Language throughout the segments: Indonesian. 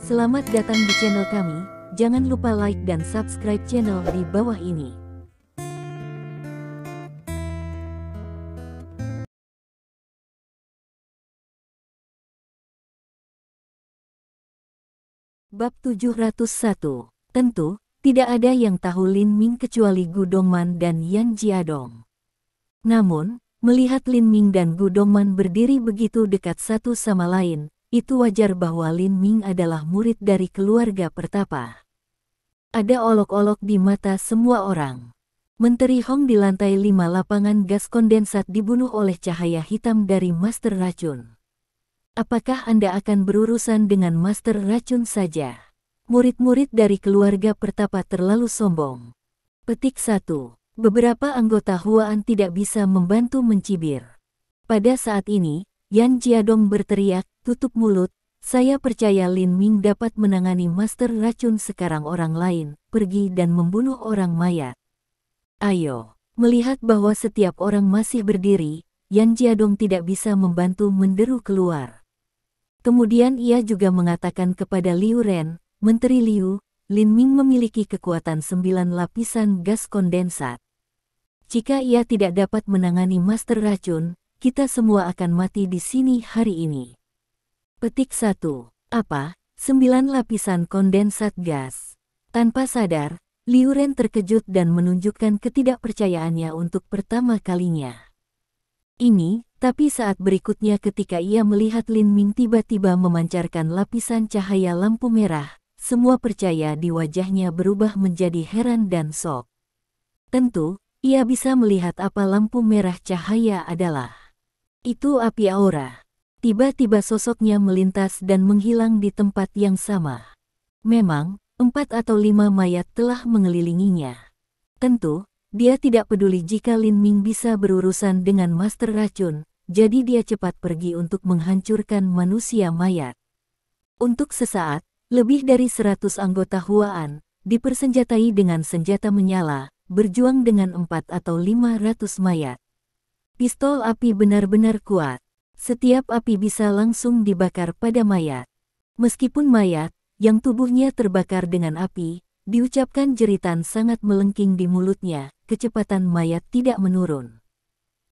Selamat datang di channel kami, jangan lupa like dan subscribe channel di bawah ini. Bab 701. Tentu, tidak ada yang tahu Lin Ming kecuali Gu Dongman dan Yan Jiadong. Namun, melihat Lin Ming dan Gu Dongman berdiri begitu dekat satu sama lain, itu wajar bahwa Lin Ming adalah murid dari keluarga pertapa. Ada olok-olok di mata semua orang. Menteri Hong di lantai 5 lapangan gas kondensat dibunuh oleh cahaya hitam dari Master Racun. Apakah Anda akan berurusan dengan Master Racun saja? Murid-murid dari keluarga pertapa terlalu sombong. Petik 1. Beberapa anggota Huaan tidak bisa membantu mencibir. Pada saat ini, Yan Jiadong berteriak, tutup mulut, saya percaya Lin Ming dapat menangani Master Racun sekarang orang lain, pergi dan membunuh orang mayat. Ayo, melihat bahwa setiap orang masih berdiri, Yan Jiadong tidak bisa membantu menderu keluar. Kemudian ia juga mengatakan kepada Liu Ren, Menteri Liu, Lin Ming memiliki kekuatan 9 lapisan gas kondensat. Jika ia tidak dapat menangani Master Racun, kita semua akan mati di sini hari ini. Petik 1. Apa? 9 lapisan kondensat gas. Tanpa sadar, Liu Ren terkejut dan menunjukkan ketidakpercayaannya untuk pertama kalinya. Tapi saat berikutnya ketika ia melihat Lin Ming tiba-tiba memancarkan lapisan cahaya lampu merah, semua percaya di wajahnya berubah menjadi heran dan shock. Tentu, ia bisa melihat apa lampu merah cahaya adalah. Itu api aura. Tiba-tiba sosoknya melintas dan menghilang di tempat yang sama. Memang, 4 atau 5 mayat telah mengelilinginya. Tentu, dia tidak peduli jika Lin Ming bisa berurusan dengan Master Racun, jadi dia cepat pergi untuk menghancurkan manusia mayat. Untuk sesaat, lebih dari 100 anggota Huaan, dipersenjatai dengan senjata menyala, berjuang dengan 4 atau 500 mayat. Pistol api benar-benar kuat. Setiap api bisa langsung dibakar pada mayat. Meskipun mayat, yang tubuhnya terbakar dengan api, diucapkan jeritan sangat melengking di mulutnya, kecepatan mayat tidak menurun.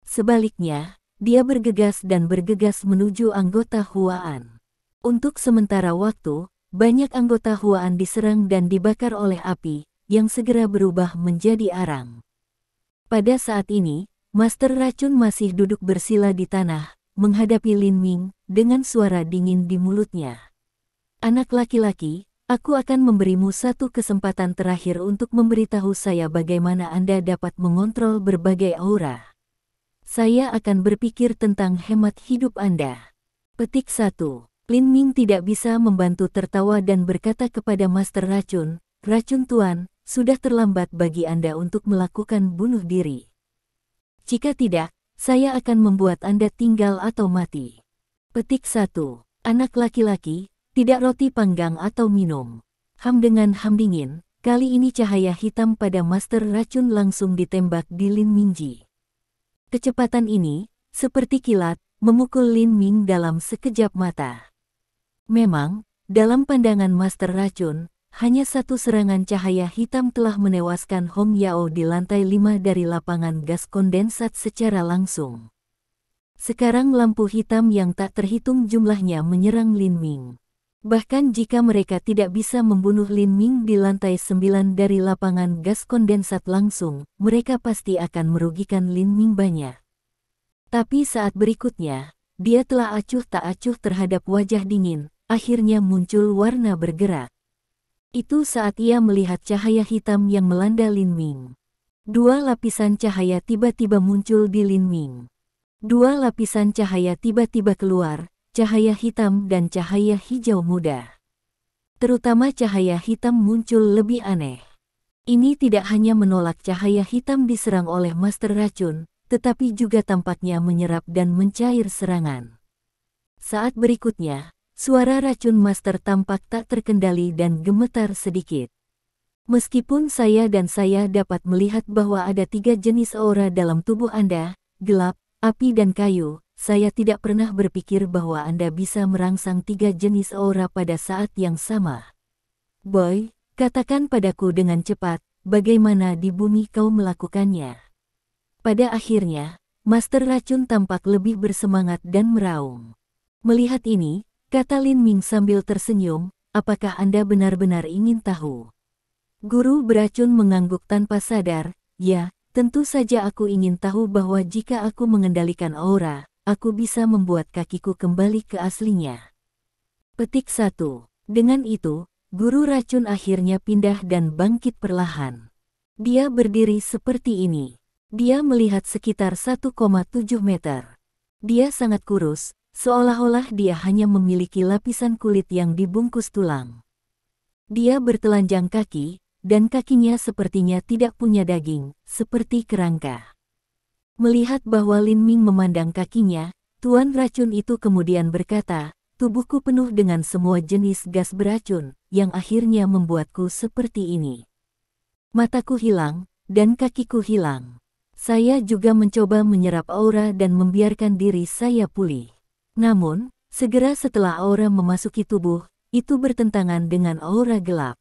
Sebaliknya, dia bergegas dan bergegas menuju anggota Huaan. Untuk sementara waktu, banyak anggota Huaan diserang dan dibakar oleh api, yang segera berubah menjadi arang. Pada saat ini, Master Racun masih duduk bersila di tanah, menghadapi Lin Ming, dengan suara dingin di mulutnya. Anak laki-laki, aku akan memberimu satu kesempatan terakhir untuk memberitahu saya bagaimana Anda dapat mengontrol berbagai aura. Saya akan berpikir tentang hemat hidup Anda. Petik 1. Lin Ming tidak bisa membantu tertawa dan berkata kepada Master Racun, Racun Tuan, sudah terlambat bagi Anda untuk melakukan bunuh diri. Jika tidak, saya akan membuat Anda tinggal atau mati. Petik 1. Anak laki-laki, tidak roti panggang atau minum. Dengan ham dingin, kali ini cahaya hitam pada Master Racun langsung ditembak di Lin Mingji. Kecepatan ini, seperti kilat, memukul Lin Ming dalam sekejap mata. Memang, dalam pandangan Master Racun, hanya satu serangan cahaya hitam telah menewaskan Hong Yao di lantai 5 dari lapangan gas kondensat secara langsung. Sekarang lampu hitam yang tak terhitung jumlahnya menyerang Lin Ming. Bahkan jika mereka tidak bisa membunuh Lin Ming di lantai 9 dari lapangan gas kondensat langsung, mereka pasti akan merugikan Lin Ming banyak. Tapi saat berikutnya, dia telah acuh tak acuh terhadap wajah dingin, akhirnya muncul warna bergerak. Itu saat ia melihat cahaya hitam yang melanda Lin Ming. 2 lapisan cahaya tiba-tiba muncul di Lin Ming. 2 lapisan cahaya tiba-tiba keluar, cahaya hitam dan cahaya hijau muda. Terutama cahaya hitam muncul lebih aneh. Ini tidak hanya menolak cahaya hitam diserang oleh Master Racun, tetapi juga tampaknya menyerap dan mencair serangan. Saat berikutnya, suara racun Master tampak tak terkendali dan gemetar sedikit. Meskipun saya dapat melihat bahwa ada 3 jenis aura dalam tubuh Anda, gelap, api dan kayu, saya tidak pernah berpikir bahwa Anda bisa merangsang 3 jenis aura pada saat yang sama. Boy, katakan padaku dengan cepat, bagaimana di bumi kau melakukannya? Pada akhirnya, Master Racun tampak lebih bersemangat dan meraung. Melihat ini, kata Lin Ming sambil tersenyum, apakah Anda benar-benar ingin tahu? Guru beracun mengangguk tanpa sadar, ya, tentu saja aku ingin tahu bahwa jika aku mengendalikan aura, aku bisa membuat kakiku kembali ke aslinya. Petik 1. Dengan itu, guru racun akhirnya pindah dan bangkit perlahan. Dia berdiri seperti ini. Dia melihat sekitar 1,7 meter. Dia sangat kurus, seolah-olah dia hanya memiliki lapisan kulit yang dibungkus tulang. Dia bertelanjang kaki, dan kakinya sepertinya tidak punya daging, seperti kerangka. Melihat bahwa Lin Ming memandang kakinya, tuan racun itu kemudian berkata, tubuhku penuh dengan semua jenis gas beracun, yang akhirnya membuatku seperti ini. Mataku hilang, dan kakiku hilang. Saya juga mencoba menyerap aura dan membiarkan diri saya pulih. Namun, segera setelah aura memasuki tubuh, itu bertentangan dengan aura gelap.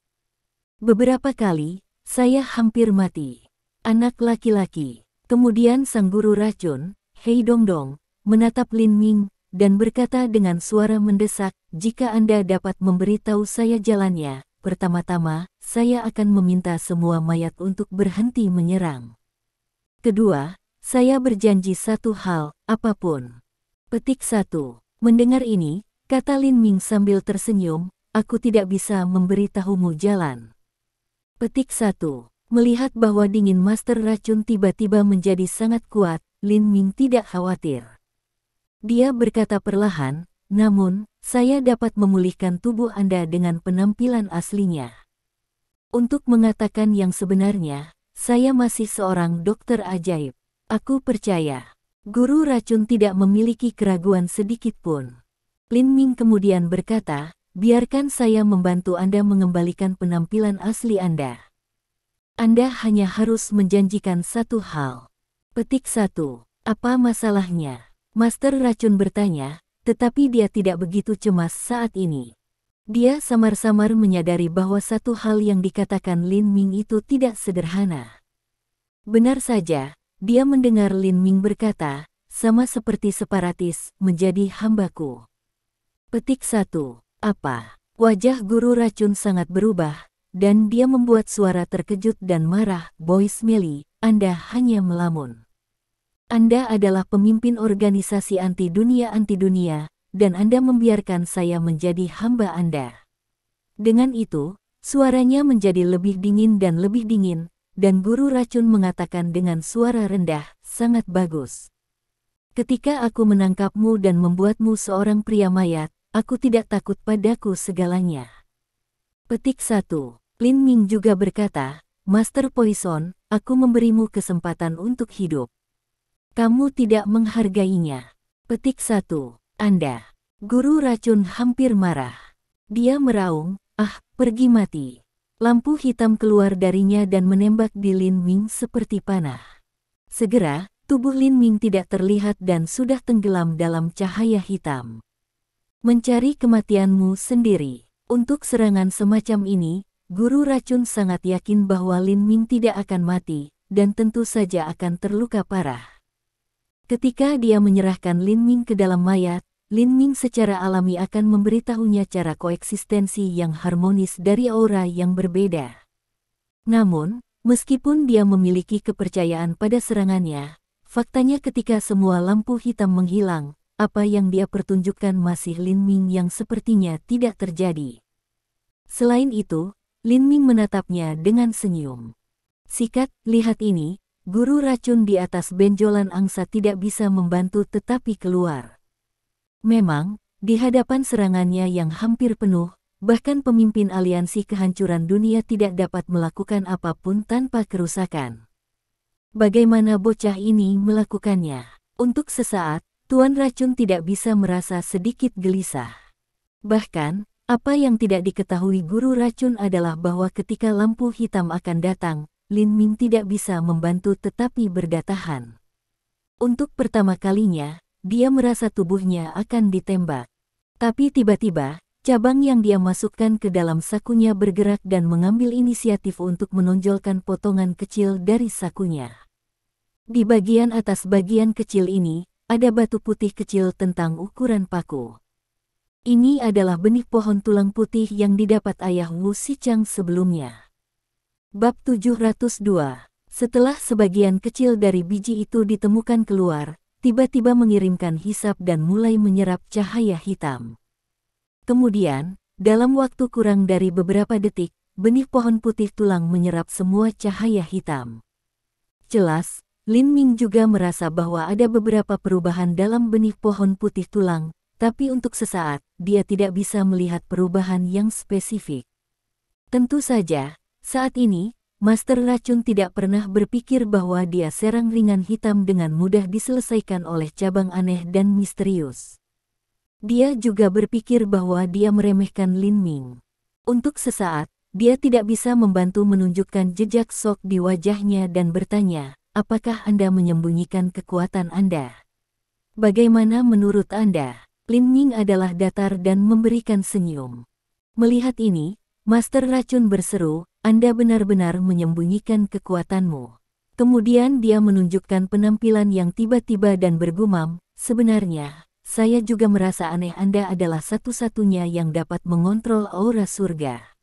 Beberapa kali, saya hampir mati. Anak laki-laki. Kemudian sang guru racun, Hei Dongdong, menatap Lin Ming, dan berkata dengan suara mendesak, jika Anda dapat memberitahu saya jalannya, pertama-tama, saya akan meminta semua mayat untuk berhenti menyerang. Kedua, saya berjanji satu hal, apapun. Petik 1. Mendengar ini, kata Lin Ming sambil tersenyum, aku tidak bisa memberitahumu jalan. Petik 1. Melihat bahwa dingin Master Racun tiba-tiba menjadi sangat kuat, Lin Ming tidak khawatir. Dia berkata perlahan, namun, saya dapat memulihkan tubuh Anda dengan penampilan aslinya. Untuk mengatakan yang sebenarnya, saya masih seorang dokter ajaib. Aku percaya. Guru racun tidak memiliki keraguan sedikit pun. Lin Ming kemudian berkata, biarkan saya membantu Anda mengembalikan penampilan asli Anda. Anda hanya harus menjanjikan satu hal. Petik 1. Apa masalahnya? Master Racun bertanya, tetapi dia tidak begitu cemas saat ini. Dia samar-samar menyadari bahwa satu hal yang dikatakan Lin Ming itu tidak sederhana. Benar saja, dia mendengar Lin Ming berkata, sama seperti separatis, menjadi hambaku. Petik 1. Apa? Wajah guru racun sangat berubah, dan dia membuat suara terkejut dan marah, Boy Smelly, Anda hanya melamun. Anda adalah pemimpin organisasi anti-dunia, dan Anda membiarkan saya menjadi hamba Anda. Dengan itu, suaranya menjadi lebih dingin, dan guru racun mengatakan dengan suara rendah, sangat bagus. Ketika aku menangkapmu dan membuatmu seorang pria mayat, aku tidak takut padaku segalanya. Petik 1. Lin Ming juga berkata, Master Poison, aku memberimu kesempatan untuk hidup. Kamu tidak menghargainya. Petik 1. Anda. Guru racun hampir marah. Dia meraung, pergi mati. Lampu hitam keluar darinya dan menembak di Lin Ming seperti panah. Segera, tubuh Lin Ming tidak terlihat dan sudah tenggelam dalam cahaya hitam. Mencari kematianmu sendiri. Untuk serangan semacam ini, guru racun sangat yakin bahwa Lin Ming tidak akan mati, dan tentu saja akan terluka parah. Ketika dia menyerahkan Lin Ming ke dalam mayat, Lin Ming secara alami akan memberitahunya cara koeksistensi yang harmonis dari aura yang berbeda. Namun, meskipun dia memiliki kepercayaan pada serangannya, faktanya ketika semua lampu hitam menghilang, apa yang dia pertunjukkan masih Lin Ming yang sepertinya tidak terjadi. Selain itu, Lin Ming menatapnya dengan senyum. Sikat, lihat ini. Guru racun di atas benjolan angsa tidak bisa membantu tetapi keluar. Memang, di hadapan serangannya yang hampir penuh, bahkan pemimpin aliansi kehancuran dunia tidak dapat melakukan apapun tanpa kerusakan. Bagaimana bocah ini melakukannya? Untuk sesaat, Tuan Racun tidak bisa merasa sedikit gelisah. Bahkan, apa yang tidak diketahui guru racun adalah bahwa ketika lampu hitam akan datang, Lin Ming tidak bisa membantu tetapi berdatahan. Untuk pertama kalinya, dia merasa tubuhnya akan ditembak. Tapi tiba-tiba, cabang yang dia masukkan ke dalam sakunya bergerak dan mengambil inisiatif untuk menonjolkan potongan kecil dari sakunya. Di bagian atas bagian kecil ini, ada batu putih kecil tentang ukuran paku. Ini adalah benih pohon tulang putih yang didapat ayah Wu Xichang sebelumnya. Bab 702. Setelah sebagian kecil dari biji itu ditemukan keluar, tiba-tiba mengirimkan hisap dan mulai menyerap cahaya hitam. Kemudian, dalam waktu kurang dari beberapa detik, benih pohon putih tulang menyerap semua cahaya hitam. Jelas, Lin Ming juga merasa bahwa ada beberapa perubahan dalam benih pohon putih tulang, tapi untuk sesaat, dia tidak bisa melihat perubahan yang spesifik. Tentu saja, saat ini, Master Racun tidak pernah berpikir bahwa dia serang ringan hitam dengan mudah diselesaikan oleh cabang aneh dan misterius. Dia juga berpikir bahwa dia meremehkan Lin Ming. Untuk sesaat, dia tidak bisa membantu menunjukkan jejak shock di wajahnya dan bertanya, apakah Anda menyembunyikan kekuatan Anda? Bagaimana menurut Anda? Lin Ming adalah datar dan memberikan senyum. Melihat ini, Master Racun berseru, Anda benar-benar menyembunyikan kekuatanmu. Kemudian dia menunjukkan penampilan yang tiba-tiba dan bergumam, sebenarnya, saya juga merasa aneh Anda adalah satu-satunya yang dapat mengontrol aura surga.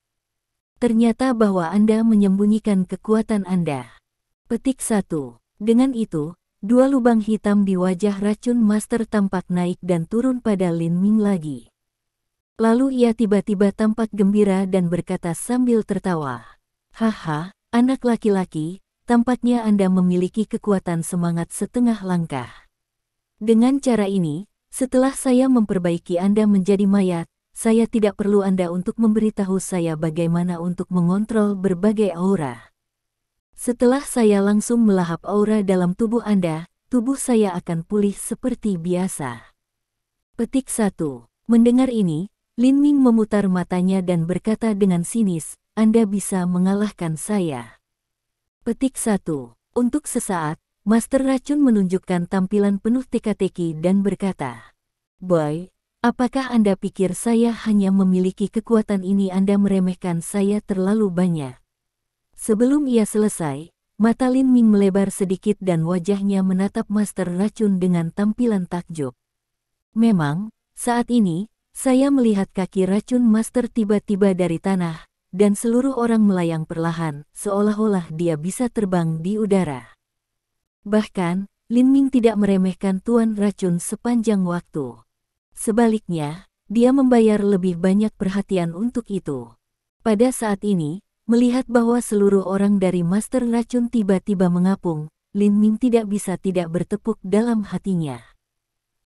Ternyata bahwa Anda menyembunyikan kekuatan Anda. Petik 1. Dengan itu, dua lubang hitam di wajah Racun Master tampak naik dan turun pada Lin Ming lagi. Lalu ia tiba-tiba tampak gembira dan berkata sambil tertawa. Haha, anak laki-laki, tampaknya Anda memiliki kekuatan semangat setengah langkah. Dengan cara ini, setelah saya memperbaiki Anda menjadi mayat, saya tidak perlu Anda untuk memberitahu saya bagaimana untuk mengontrol berbagai aura. Setelah saya langsung melahap aura dalam tubuh Anda, tubuh saya akan pulih seperti biasa. Petik 1. Mendengar ini, Lin Ming memutar matanya dan berkata dengan sinis, Anda bisa mengalahkan saya. Petik 1. Untuk sesaat, Master Racun menunjukkan tampilan penuh teka-teki dan berkata, Boy, apakah Anda pikir saya hanya memiliki kekuatan ini? Anda meremehkan saya terlalu banyak. Sebelum ia selesai, mata Lin Ming melebar sedikit dan wajahnya menatap Master Racun dengan tampilan takjub. Memang, saat ini, saya melihat kaki Racun Master tiba-tiba dari tanah, dan seluruh orang melayang perlahan, seolah-olah dia bisa terbang di udara. Bahkan, Lin Ming tidak meremehkan Tuan Racun sepanjang waktu. Sebaliknya, dia membayar lebih banyak perhatian untuk itu. Pada saat ini, melihat bahwa seluruh orang dari Master Racun tiba-tiba mengapung, Lin Ming tidak bisa tidak bertepuk dalam hatinya.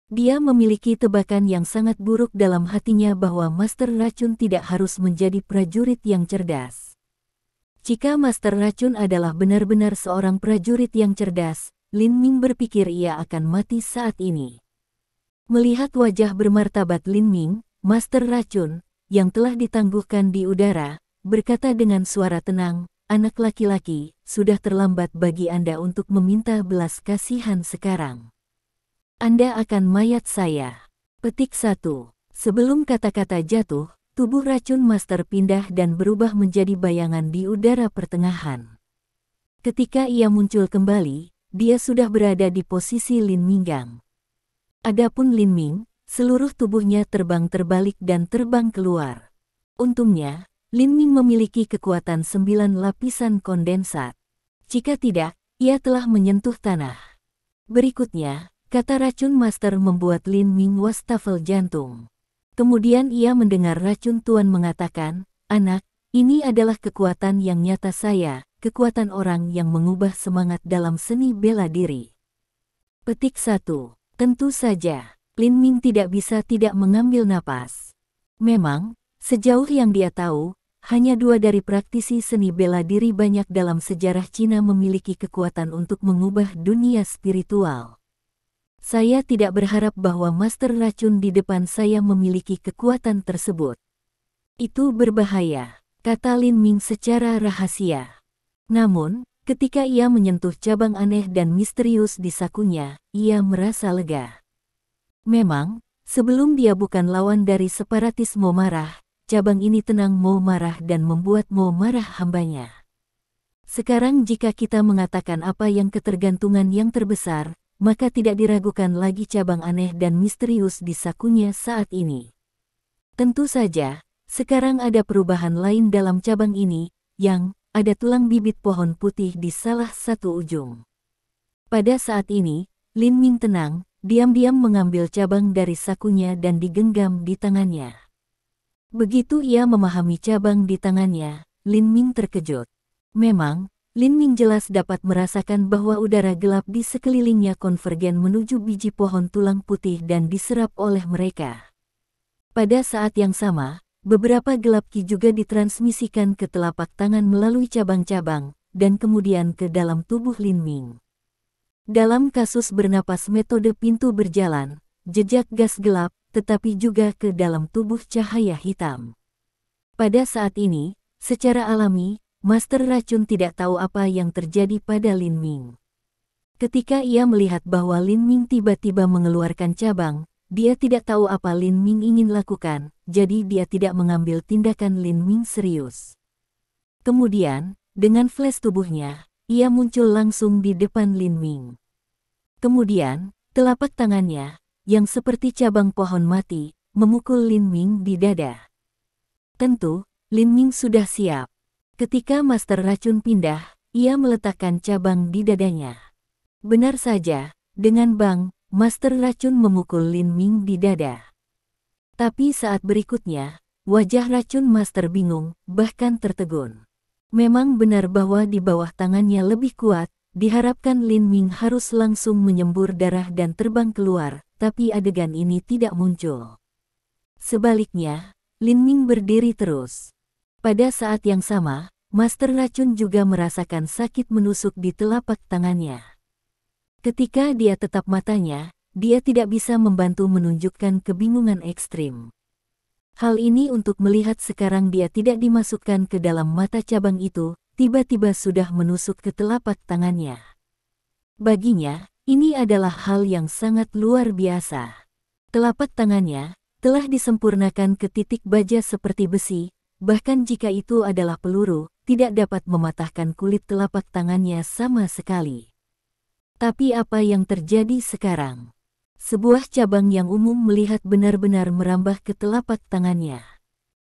Dia memiliki tebakan yang sangat buruk dalam hatinya bahwa Master Racun tidak harus menjadi prajurit yang cerdas. Jika Master Racun adalah benar-benar seorang prajurit yang cerdas, Lin Ming berpikir ia akan mati saat ini. Melihat wajah bermartabat Lin Ming, Master Racun, yang telah ditangguhkan di udara, berkata dengan suara tenang, anak laki-laki, sudah terlambat bagi Anda untuk meminta belas kasihan sekarang. Anda akan mayat saya. Petik 1. Sebelum kata-kata jatuh, tubuh Racun Master pindah dan berubah menjadi bayangan di udara pertengahan. Ketika ia muncul kembali, dia sudah berada di posisi Lin Minggang. Adapun Lin Ming, seluruh tubuhnya terbang terbalik dan terbang keluar. Untungnya, Lin Ming memiliki kekuatan 9 lapisan kondensat. Jika tidak, ia telah menyentuh tanah. Berikutnya, kata Racun Master membuat Lin Ming wastafel jantung. Kemudian ia mendengar Racun Tuan mengatakan, anak, ini adalah kekuatan yang nyata saya, kekuatan orang yang mengubah semangat dalam seni bela diri. Petik 1. Tentu saja, Lin Ming tidak bisa tidak mengambil napas. Memang, sejauh yang dia tahu, hanya 2 dari praktisi seni bela diri banyak dalam sejarah Cina memiliki kekuatan untuk mengubah dunia spiritual. Saya tidak berharap bahwa Master Racun di depan saya memiliki kekuatan tersebut. Itu berbahaya, kata Lin Ming secara rahasia. Namun, ketika ia menyentuh cabang aneh dan misterius di sakunya, ia merasa lega. Memang, sebelum dia bukan lawan dari separatis Mo marah, cabang ini tenang Mo marah dan membuat Mo marah hambanya. Sekarang jika kita mengatakan apa yang ketergantungan yang terbesar, maka tidak diragukan lagi cabang aneh dan misterius di sakunya saat ini. Tentu saja, sekarang ada perubahan lain dalam cabang ini, yang ada tulang bibit pohon putih di salah satu ujung. Pada saat ini, Lin Ming tenang, diam-diam mengambil cabang dari sakunya dan digenggam di tangannya. Begitu ia memahami cabang di tangannya, Lin Ming terkejut. Memang, Lin Ming jelas dapat merasakan bahwa udara gelap di sekelilingnya konvergen menuju biji pohon tulang putih dan diserap oleh mereka. Pada saat yang sama, beberapa gelap ki juga ditransmisikan ke telapak tangan melalui cabang-cabang, dan kemudian ke dalam tubuh Lin Ming. Dalam kasus bernapas metode pintu berjalan, jejak gas gelap, tetapi juga ke dalam tubuh cahaya hitam. Pada saat ini, secara alami, Master Racun tidak tahu apa yang terjadi pada Lin Ming. Ketika ia melihat bahwa Lin Ming tiba-tiba mengeluarkan cabang, dia tidak tahu apa Lin Ming ingin lakukan, jadi dia tidak mengambil tindakan Lin Ming serius. Kemudian, dengan flash tubuhnya, ia muncul langsung di depan Lin Ming. Kemudian, telapak tangannya, yang seperti cabang pohon mati, memukul Lin Ming di dada. Tentu, Lin Ming sudah siap. Ketika Master Racun pindah, ia meletakkan cabang di dadanya. Benar saja, dengan bang, Master Racun memukul Lin Ming di dada. Tapi saat berikutnya, wajah Racun Master bingung, bahkan tertegun. Memang benar bahwa di bawah tangannya lebih kuat, diharapkan Lin Ming harus langsung menyembur darah dan terbang keluar, tapi adegan ini tidak muncul. Sebaliknya, Lin Ming berdiri terus. Pada saat yang sama, Master Racun juga merasakan sakit menusuk di telapak tangannya. Ketika dia tetap matanya, dia tidak bisa membantu menunjukkan kebingungan ekstrim. Hal ini untuk melihat sekarang dia tidak dimasukkan ke dalam mata cabang itu, tiba-tiba sudah menusuk ke telapak tangannya. Baginya, ini adalah hal yang sangat luar biasa. Telapak tangannya telah disempurnakan ke titik baja seperti besi, bahkan jika itu adalah peluru, tidak dapat mematahkan kulit telapak tangannya sama sekali. Tapi apa yang terjadi sekarang? Sebuah cabang yang umum melihat benar-benar merambah ke telapak tangannya.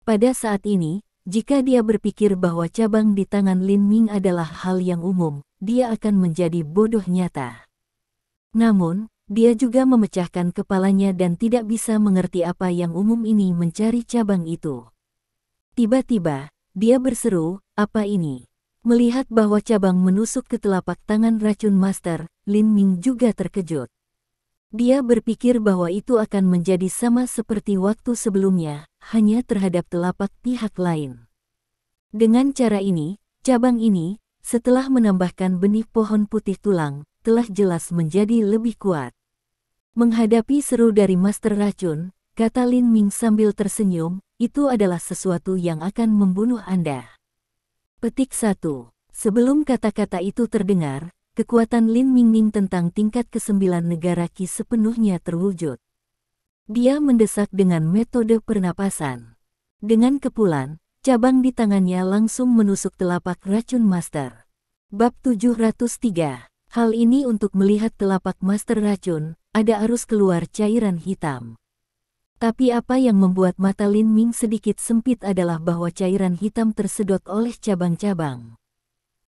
Pada saat ini, jika dia berpikir bahwa cabang di tangan Lin Ming adalah hal yang umum, dia akan menjadi bodoh nyata. Namun, dia juga memecahkan kepalanya dan tidak bisa mengerti apa yang umum ini mencari cabang itu. Tiba-tiba, dia berseru, "Apa ini?" Melihat bahwa cabang menusuk ke telapak tangan Racun Master, Lin Ming juga terkejut. Dia berpikir bahwa itu akan menjadi sama seperti waktu sebelumnya, hanya terhadap telapak pihak lain. Dengan cara ini, cabang ini, setelah menambahkan benih pohon putih tulang, telah jelas menjadi lebih kuat. Menghadapi seru dari Master Racun, kata Lin Ming sambil tersenyum, itu adalah sesuatu yang akan membunuh Anda. Petik 1. Sebelum kata-kata itu terdengar, kekuatan Lin Ming tentang tingkat ke-9 negara Qi sepenuhnya terwujud. Dia mendesak dengan metode pernapasan. Dengan kepulan, cabang di tangannya langsung menusuk telapak Racun Master. Bab 703. Hal ini untuk melihat telapak Master Racun, ada arus keluar cairan hitam. Tapi apa yang membuat mata Lin Ming sedikit sempit adalah bahwa cairan hitam tersedot oleh cabang-cabang.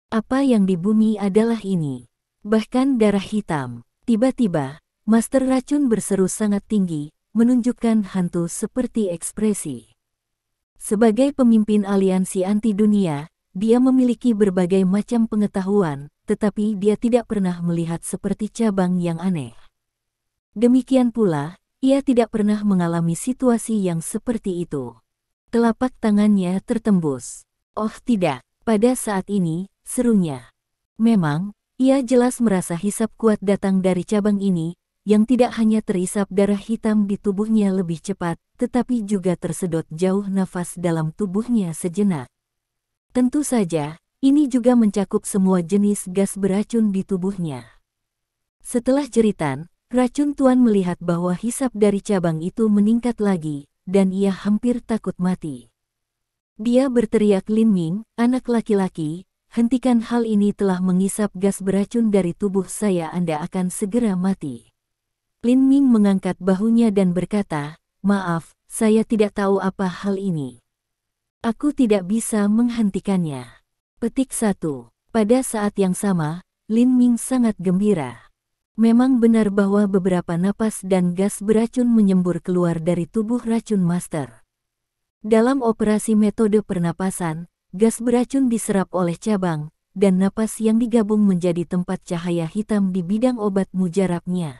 Apa yang di bumi adalah ini. Bahkan darah hitam. Tiba-tiba, Master Racun berseru sangat tinggi, menunjukkan hantu seperti ekspresi. Sebagai pemimpin aliansi anti dunia, dia memiliki berbagai macam pengetahuan, tetapi dia tidak pernah melihat seperti cabang yang aneh. Demikian pula, ia tidak pernah mengalami situasi yang seperti itu. Telapak tangannya tertembus. Oh tidak, pada saat ini, serunya. Memang, ia jelas merasa hisap kuat datang dari cabang ini, yang tidak hanya terisap darah hitam di tubuhnya lebih cepat, tetapi juga tersedot jauh nafas dalam tubuhnya sejenak. Tentu saja, ini juga mencakup semua jenis gas beracun di tubuhnya. Setelah jeritan, Racun Tuan melihat bahwa hisap dari cabang itu meningkat lagi, dan ia hampir takut mati. Dia berteriak, "Lin Ming, anak laki-laki, hentikan hal ini, telah mengisap gas beracun dari tubuh saya, Anda akan segera mati." Lin Ming mengangkat bahunya dan berkata, "Maaf, saya tidak tahu apa hal ini. Aku tidak bisa menghentikannya." Petik 1. Pada saat yang sama, Lin Ming sangat gembira. Memang benar bahwa beberapa napas dan gas beracun menyembur keluar dari tubuh racun master. Dalam operasi metode pernapasan, gas beracun diserap oleh cabang, dan napas yang digabung menjadi tempat cahaya hitam di bidang obat mujarabnya.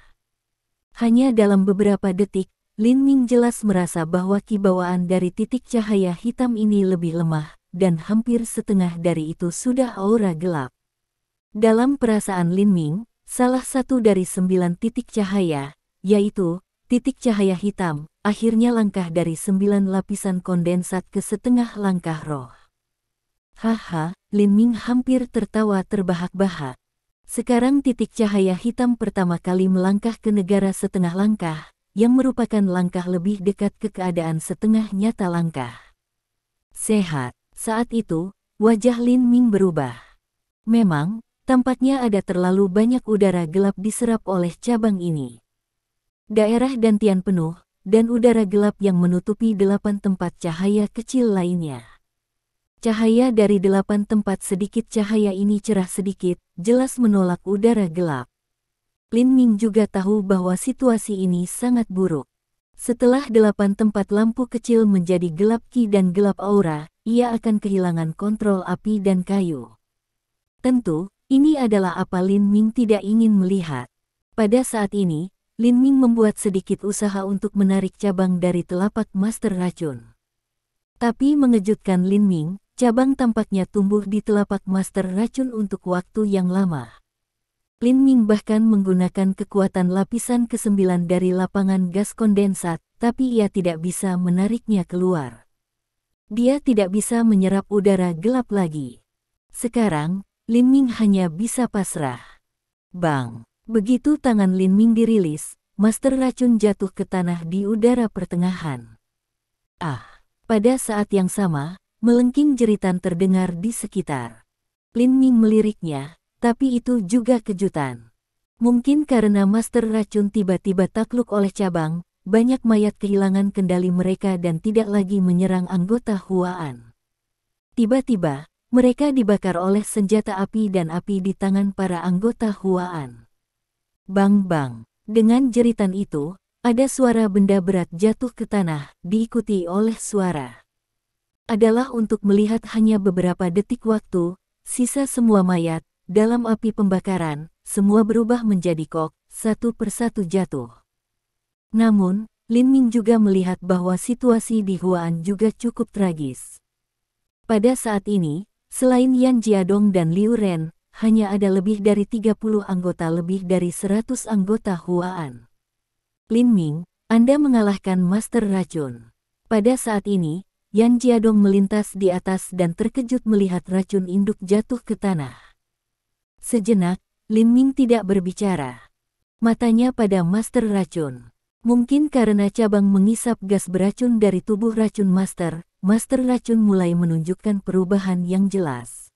Hanya dalam beberapa detik, Lin Ming jelas merasa bahwa kibawaan dari titik cahaya hitam ini lebih lemah, dan hampir setengah dari itu sudah aura gelap. Dalam perasaan Lin Ming, salah satu dari 9 titik cahaya, yaitu titik cahaya hitam, akhirnya langkah dari 9 lapisan kondensat ke setengah langkah roh. Haha, Lin Ming hampir tertawa terbahak-bahak. Sekarang titik cahaya hitam pertama kali melangkah ke negara setengah langkah, yang merupakan langkah lebih dekat ke keadaan setengah nyata langkah. Sehat. Saat itu, wajah Lin Ming berubah. Memang, tampaknya ada terlalu banyak udara gelap diserap oleh cabang ini. Daerah dantian penuh, dan udara gelap yang menutupi 8 tempat cahaya kecil lainnya. Cahaya dari 8 tempat sedikit cahaya ini cerah sedikit, jelas menolak udara gelap. Lin Ming juga tahu bahwa situasi ini sangat buruk. Setelah 8 tempat lampu kecil menjadi gelap ki dan gelap aura, ia akan kehilangan kontrol api dan kayu. Tentu, ini adalah apa Lin Ming tidak ingin melihat. Pada saat ini, Lin Ming membuat sedikit usaha untuk menarik cabang dari telapak master racun. Tapi mengejutkan Lin Ming, cabang tampaknya tumbuh di telapak master racun untuk waktu yang lama. Lin Ming bahkan menggunakan kekuatan lapisan ke-9 dari lapangan gas kondensat, tapi ia tidak bisa menariknya keluar. Dia tidak bisa menyerap udara gelap lagi. Sekarang, Lin Ming hanya bisa pasrah. Bang! Begitu tangan Lin Ming dirilis, master racun jatuh ke tanah di udara pertengahan. Ah! Pada saat yang sama, melengking jeritan terdengar di sekitar. Lin Ming meliriknya, tapi itu juga kejutan. Mungkin karena master racun tiba-tiba takluk oleh cabang, banyak mayat kehilangan kendali mereka dan tidak lagi menyerang anggota Huaan. Tiba-tiba, mereka dibakar oleh senjata api dan api di tangan para anggota Huaan. Bang-bang, dengan jeritan itu, ada suara benda berat jatuh ke tanah, diikuti oleh suara. Adalah untuk melihat hanya beberapa detik waktu, sisa semua mayat, dalam api pembakaran, semua berubah menjadi kok, satu persatu jatuh. Namun, Lin Ming juga melihat bahwa situasi di Huaan juga cukup tragis. Pada saat ini, selain Yan Jiadong dan Liu Ren, hanya ada lebih dari 30 anggota lebih dari 100 anggota Huaan. Lin Ming, Anda mengalahkan master racun. Pada saat ini, Yan Jiadong melintas di atas dan terkejut melihat racun induk jatuh ke tanah. Sejenak, Lin Ming tidak berbicara. Matanya pada master racun. Mungkin karena cabang mengisap gas beracun dari tubuh racun master racun mulai menunjukkan perubahan yang jelas.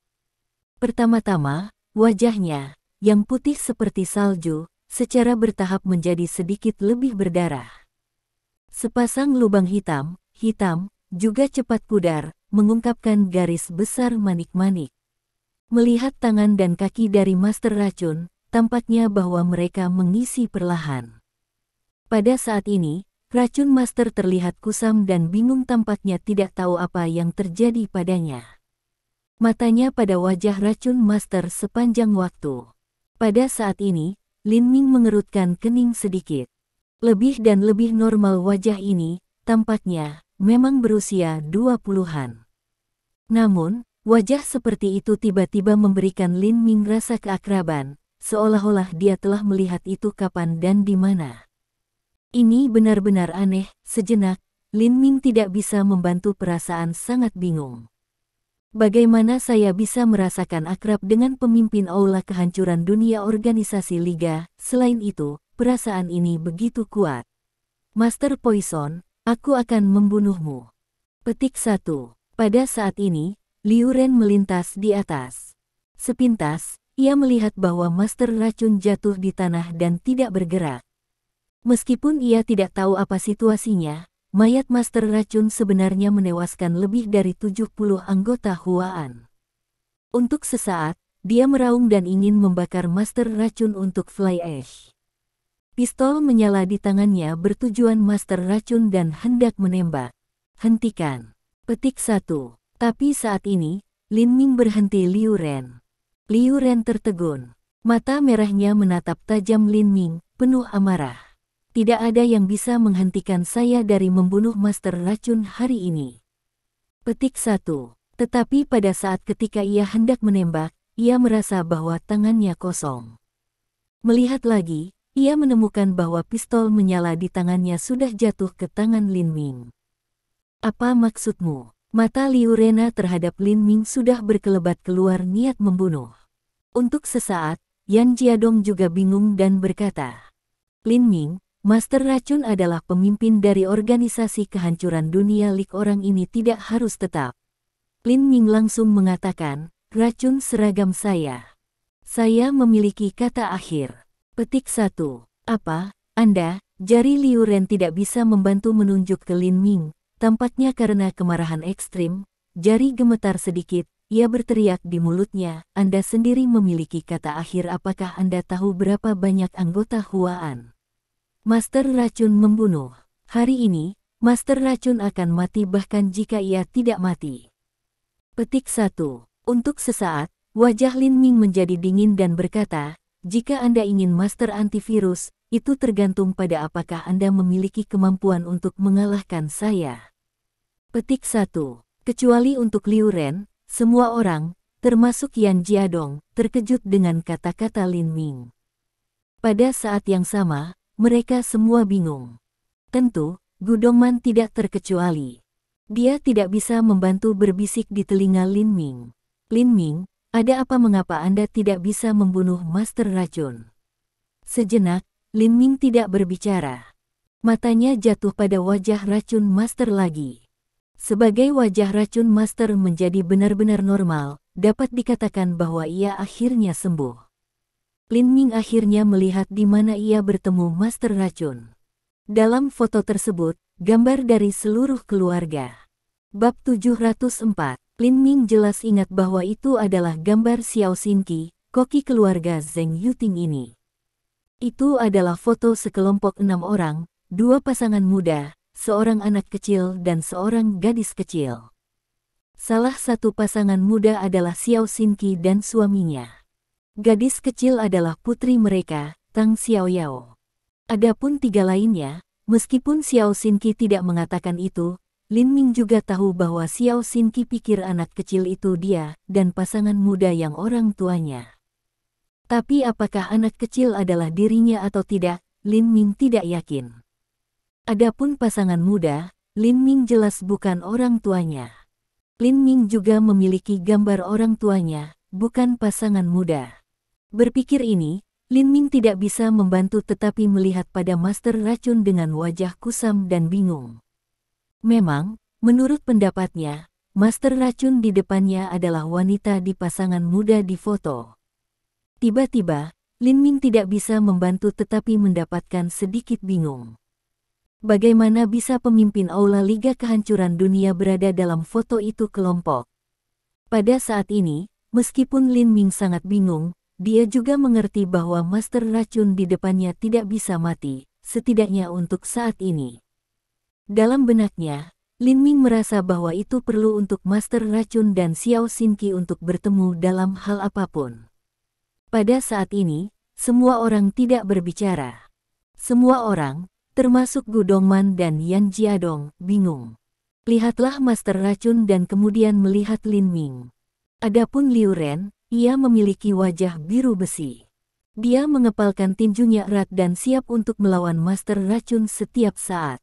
Pertama-tama, wajahnya, yang putih seperti salju, secara bertahap menjadi sedikit lebih berdarah. Sepasang lubang hitam, juga cepat pudar, mengungkapkan garis besar manik-manik. Melihat tangan dan kaki dari master racun, tampaknya bahwa mereka mengisi perlahan. Pada saat ini, racun master terlihat kusam dan bingung, tampaknya tidak tahu apa yang terjadi padanya. Matanya pada wajah racun master sepanjang waktu. Pada saat ini, Lin Ming mengerutkan kening sedikit. Lebih dan lebih normal wajah ini, tampaknya memang berusia 20-an. Namun, wajah seperti itu tiba-tiba memberikan Lin Ming rasa keakraban, seolah-olah dia telah melihat itu kapan dan di mana. Ini benar-benar aneh. Sejenak, Lin Ming tidak bisa membantu perasaan sangat bingung. Bagaimana saya bisa merasakan akrab dengan pemimpin aula kehancuran dunia organisasi Liga? Selain itu, perasaan ini begitu kuat. Master Poison, aku akan membunuhmu. Petik 1. Pada saat ini, Liu Ren melintas di atas. Sepintas, ia melihat bahwa Master Racun jatuh di tanah dan tidak bergerak. Meskipun ia tidak tahu apa situasinya, mayat Master Racun sebenarnya menewaskan lebih dari 70 anggota Huaan. Untuk sesaat, dia meraung dan ingin membakar Master Racun untuk Fly Ash. Pistol menyala di tangannya bertujuan Master Racun dan hendak menembak. Hentikan. Petik 1. Tapi saat ini, Lin Ming berhenti Liu Ren. Liu Ren tertegun. Mata merahnya menatap tajam Lin Ming, penuh amarah. Tidak ada yang bisa menghentikan saya dari membunuh Master Racun hari ini. Petik 1. Tetapi pada saat ketika ia hendak menembak, ia merasa bahwa tangannya kosong. Melihat lagi, ia menemukan bahwa pistol menyala di tangannya sudah jatuh ke tangan Lin Ming. Apa maksudmu? Mata Liu Rena terhadap Lin Ming sudah berkelebat keluar niat membunuh. Untuk sesaat, Yan Jiadong juga bingung dan berkata, Lin Ming, Master Racun adalah pemimpin dari organisasi kehancuran dunia Lik, orang ini tidak harus tetap. Lin Ming langsung mengatakan, racun seragam saya. Saya memiliki kata akhir. Petik 1. Apa, Anda? Jari Liu Ren tidak bisa membantu menunjuk ke Lin Ming. Tampaknya karena kemarahan ekstrim, jari gemetar sedikit, ia berteriak di mulutnya, Anda sendiri memiliki kata akhir. Apakah Anda tahu berapa banyak anggota Huaan? Master Racun membunuh. Hari ini, Master Racun akan mati bahkan jika ia tidak mati. Petik 1. Untuk sesaat, wajah Lin Ming menjadi dingin dan berkata, jika Anda ingin Master Antivirus, itu tergantung pada apakah Anda memiliki kemampuan untuk mengalahkan saya. Petik 1. Kecuali untuk Liu Ren, semua orang, termasuk Yan Jiadong, terkejut dengan kata-kata Lin Ming. Pada saat yang sama, mereka semua bingung. Tentu, Gu Dongman tidak terkecuali. Dia tidak bisa membantu berbisik di telinga Lin Ming. Lin Ming, ada apa, mengapa Anda tidak bisa membunuh Master Racun? Sejenak, Lin Ming tidak berbicara. Matanya jatuh pada wajah racun Master lagi. Sebagai wajah racun Master menjadi benar-benar normal, dapat dikatakan bahwa ia akhirnya sembuh. Lin Ming akhirnya melihat di mana ia bertemu Master Racun. Dalam foto tersebut, gambar dari seluruh keluarga. Bab 704, Lin Ming jelas ingat bahwa itu adalah gambar Xiao Xinqi, koki keluarga Zheng Yuting ini. Itu adalah foto sekelompok 6 orang, 2 pasangan muda, seorang anak kecil dan seorang gadis kecil. Salah satu pasangan muda adalah Xiao Xinqi dan suaminya. Gadis kecil adalah putri mereka, Tang Xiaoyao. Adapun 3 lainnya, meskipun Xiao Xinqi tidak mengatakan itu, Lin Ming juga tahu bahwa Xiao Xinqi pikir anak kecil itu dia dan pasangan muda yang orang tuanya. Tapi apakah anak kecil adalah dirinya atau tidak, Lin Ming tidak yakin. Adapun pasangan muda, Lin Ming jelas bukan orang tuanya. Lin Ming juga memiliki gambar orang tuanya, bukan pasangan muda. Berpikir ini, Lin Ming tidak bisa membantu tetapi melihat pada Master Racun dengan wajah kusam dan bingung. Memang, menurut pendapatnya, Master Racun di depannya adalah wanita di pasangan muda di foto. Tiba-tiba, Lin Ming tidak bisa membantu tetapi mendapatkan sedikit bingung. Bagaimana bisa pemimpin Aula Liga Kehancuran Dunia berada dalam foto itu kelompok? Pada saat ini, meskipun Lin Ming sangat bingung, dia juga mengerti bahwa Master Racun di depannya tidak bisa mati, setidaknya untuk saat ini. Dalam benaknya, Lin Ming merasa bahwa itu perlu untuk Master Racun dan Xiao Xinqi untuk bertemu dalam hal apapun. Pada saat ini, semua orang tidak berbicara. Semua orang, termasuk Gu Dongman dan Yan Jiadong, bingung. Lihatlah Master Racun dan kemudian melihat Lin Ming. Adapun Liu Ren, ia memiliki wajah biru besi. Dia mengepalkan tinjunya erat dan siap untuk melawan Master Racun setiap saat.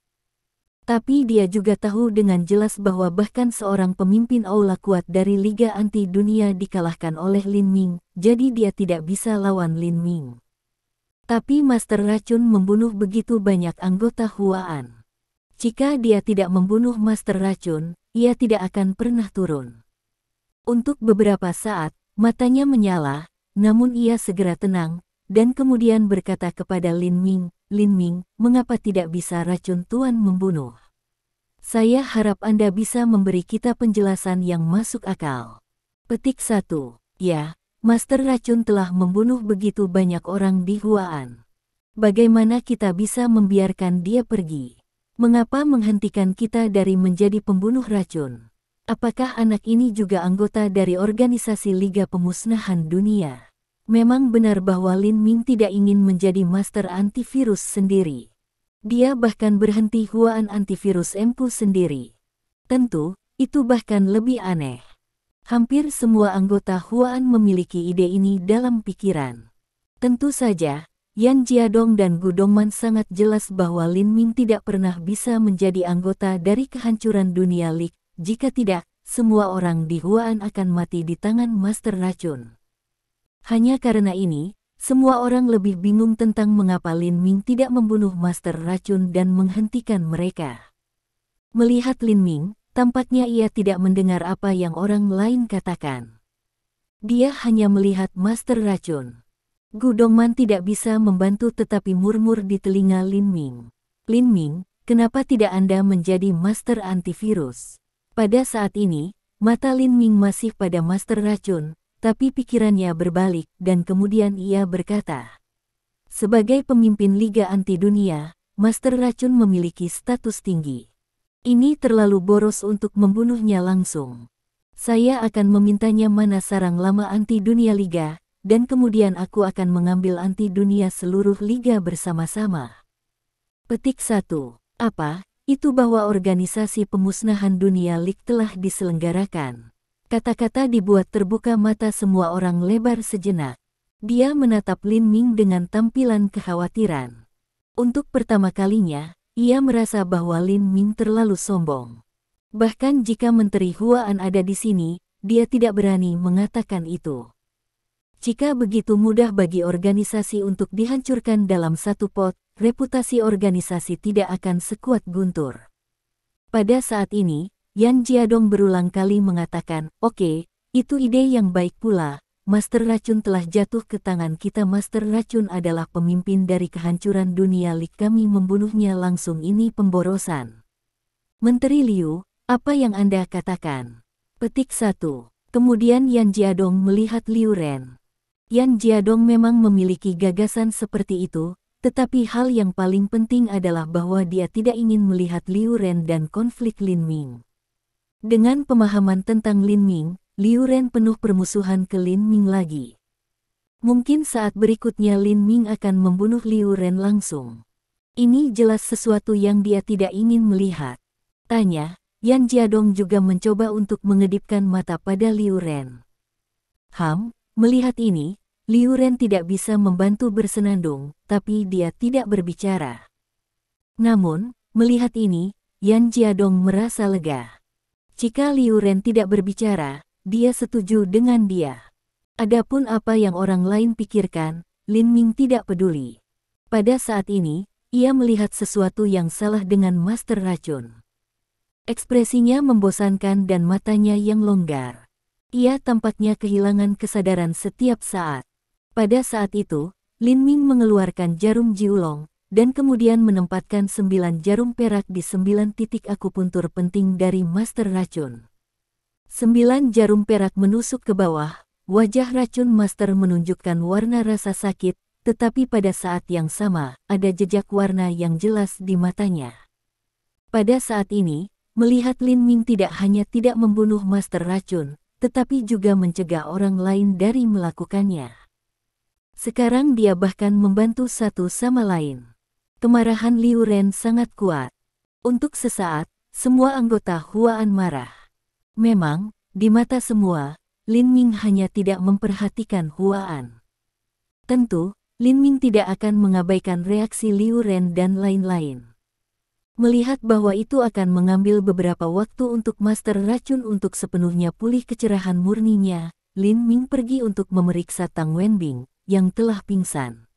Tapi dia juga tahu dengan jelas bahwa bahkan seorang pemimpin aula kuat dari Liga Anti Dunia dikalahkan oleh Lin Ming, jadi dia tidak bisa lawan Lin Ming. Tapi Master Racun membunuh begitu banyak anggota Huaan. Jika dia tidak membunuh Master Racun, ia tidak akan pernah turun. Untuk beberapa saat, matanya menyala, namun ia segera tenang, dan kemudian berkata kepada Lin Ming, "Lin Ming, mengapa tidak bisa racun Tuan membunuh? Saya harap Anda bisa memberi kita penjelasan yang masuk akal." Petik 1. Ya, Master Racun telah membunuh begitu banyak orang di Huaan. Bagaimana kita bisa membiarkan dia pergi? Mengapa menghentikan kita dari menjadi pembunuh racun? Apakah anak ini juga anggota dari organisasi Liga Pemusnahan Dunia? Memang benar bahwa Lin Ming tidak ingin menjadi master antivirus sendiri. Dia bahkan berhenti Huaan antivirus MQ sendiri. Tentu, itu bahkan lebih aneh. Hampir semua anggota Huaan memiliki ide ini dalam pikiran. Tentu saja, Yan Jiadong dan Gu Dongman sangat jelas bahwa Lin Ming tidak pernah bisa menjadi anggota dari kehancuran dunia League. Jika tidak, semua orang di Huaan akan mati di tangan Master Racun. Hanya karena ini, semua orang lebih bingung tentang mengapa Lin Ming tidak membunuh Master Racun dan menghentikan mereka. Melihat Lin Ming, tampaknya ia tidak mendengar apa yang orang lain katakan. Dia hanya melihat Master Racun. Gu Dongman tidak bisa membantu tetapi murmur di telinga Lin Ming. "Lin Ming, kenapa tidak Anda menjadi Master Antivirus?" Pada saat ini, mata Lin Ming masih pada Master Racun, tapi pikirannya berbalik dan kemudian ia berkata, "Sebagai pemimpin Liga Anti Dunia, Master Racun memiliki status tinggi. Ini terlalu boros untuk membunuhnya langsung. Saya akan memintanya mana sarang lama Anti Dunia Liga, dan kemudian aku akan mengambil Anti Dunia seluruh Liga bersama-sama." Petik 1. Apa? Itu bahwa organisasi pemusnahan dunia League telah diselenggarakan. Kata-kata dibuat terbuka mata semua orang lebar sejenak. Dia menatap Lin Ming dengan tampilan kekhawatiran. Untuk pertama kalinya, ia merasa bahwa Lin Ming terlalu sombong. Bahkan jika Menteri Huaan ada di sini, dia tidak berani mengatakan itu. Jika begitu mudah bagi organisasi untuk dihancurkan dalam satu pot, reputasi organisasi tidak akan sekuat guntur. Pada saat ini, Yan Jiadong berulang kali mengatakan, "Oke, itu ide yang baik pula. Master Racun telah jatuh ke tangan kita. Master Racun adalah pemimpin dari kehancuran dunia League. Kami membunuhnya langsung. Ini pemborosan." "Menteri Liu, apa yang Anda katakan?" Petik 1. Kemudian Yan Jiadong melihat Liu Ren. Yan Jiadong memang memiliki gagasan seperti itu, tetapi hal yang paling penting adalah bahwa dia tidak ingin melihat Liu Ren dan konflik Lin Ming. Dengan pemahaman tentang Lin Ming, Liu Ren penuh permusuhan ke Lin Ming lagi. Mungkin saat berikutnya Lin Ming akan membunuh Liu Ren langsung. Ini jelas sesuatu yang dia tidak ingin melihat. Tanya, Yan Jiadong juga mencoba untuk mengedipkan mata pada Liu Ren. Melihat ini, Liu Ren tidak bisa membantu bersenandung, tapi dia tidak berbicara. Namun, melihat ini, Yan Jiadong merasa lega. Jika Liu Ren tidak berbicara, dia setuju dengan dia. Adapun apa yang orang lain pikirkan, Lin Ming tidak peduli. Pada saat ini, ia melihat sesuatu yang salah dengan Master Racun. Ekspresinya membosankan dan matanya yang longgar. Ia tampaknya kehilangan kesadaran setiap saat. Pada saat itu, Lin Ming mengeluarkan jarum Jiulong, dan kemudian menempatkan 9 jarum perak di 9 titik akupuntur penting dari Master Racun. 9 jarum perak menusuk ke bawah, wajah Racun Master menunjukkan warna rasa sakit, tetapi pada saat yang sama, ada jejak warna yang jelas di matanya. Pada saat ini, melihat Lin Ming tidak hanya tidak membunuh Master Racun, tetapi juga mencegah orang lain dari melakukannya. Sekarang dia bahkan membantu satu sama lain. Kemarahan Liu Ren sangat kuat. Untuk sesaat, semua anggota Huaan marah. Memang, di mata semua, Lin Ming hanya tidak memperhatikan Huaan. Tentu, Lin Ming tidak akan mengabaikan reaksi Liu Ren dan lain-lain. Melihat bahwa itu akan mengambil beberapa waktu untuk Master Racun untuk sepenuhnya pulih kecerahan murninya, Lin Ming pergi untuk memeriksa Tang Wenbing, yang telah pingsan.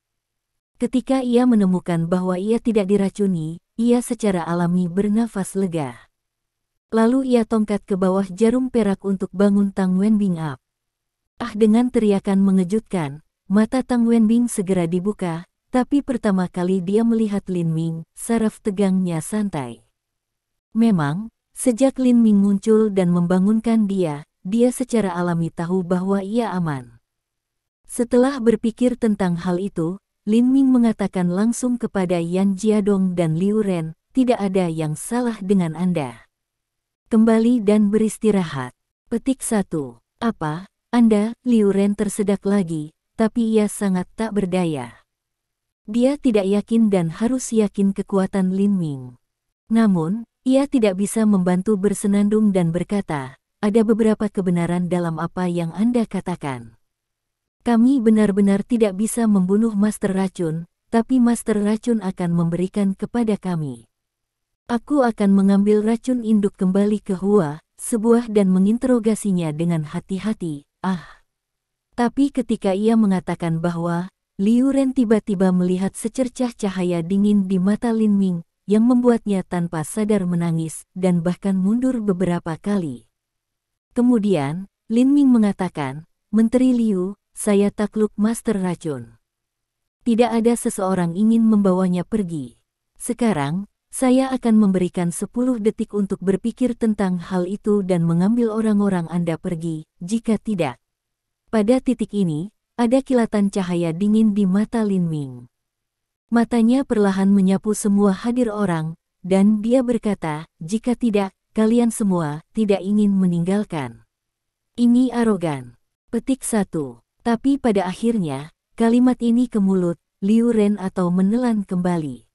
Ketika ia menemukan bahwa ia tidak diracuni, ia secara alami bernafas lega. Lalu ia tongkat ke bawah jarum perak untuk bangun Tang Wenbing up. Dengan teriakan mengejutkan, mata Tang Wenbing segera dibuka, tapi pertama kali dia melihat Lin Ming, saraf tegangnya santai. Memang, sejak Lin Ming muncul dan membangunkan dia secara alami tahu bahwa ia aman. Setelah berpikir tentang hal itu, Lin Ming mengatakan langsung kepada Yan Jiadong dan Liu Ren, tidak ada yang salah dengan Anda. Kembali dan beristirahat. Petik 1. Apa, Anda? Liu Ren tersedak lagi, tapi ia sangat tak berdaya. Dia tidak yakin dan harus yakin kekuatan Lin Ming. Namun, ia tidak bisa membantu bersenandung dan berkata, ada beberapa kebenaran dalam apa yang Anda katakan. Kami benar-benar tidak bisa membunuh Master Racun, tapi Master Racun akan memberikan kepada kami. Aku akan mengambil racun induk kembali ke Hua, sebuah dan menginterogasinya dengan hati-hati. Tapi ketika ia mengatakan bahwa, Liu Ren tiba-tiba melihat secercah cahaya dingin di mata Lin Ming, yang membuatnya tanpa sadar menangis dan bahkan mundur beberapa kali. Kemudian, Lin Ming mengatakan, Menteri Liu, saya takluk Master Racun. Tidak ada seseorang ingin membawanya pergi. Sekarang, saya akan memberikan 10 detik untuk berpikir tentang hal itu dan mengambil orang-orang Anda pergi, jika tidak. Pada titik ini, ada kilatan cahaya dingin di mata Lin Ming. Matanya perlahan menyapu semua hadir orang, dan dia berkata, jika tidak, kalian semua tidak ingin meninggalkan. Ini arogan. Petik 1. Tapi pada akhirnya, kalimat ini ke mulut Liu Ren atau menelan kembali.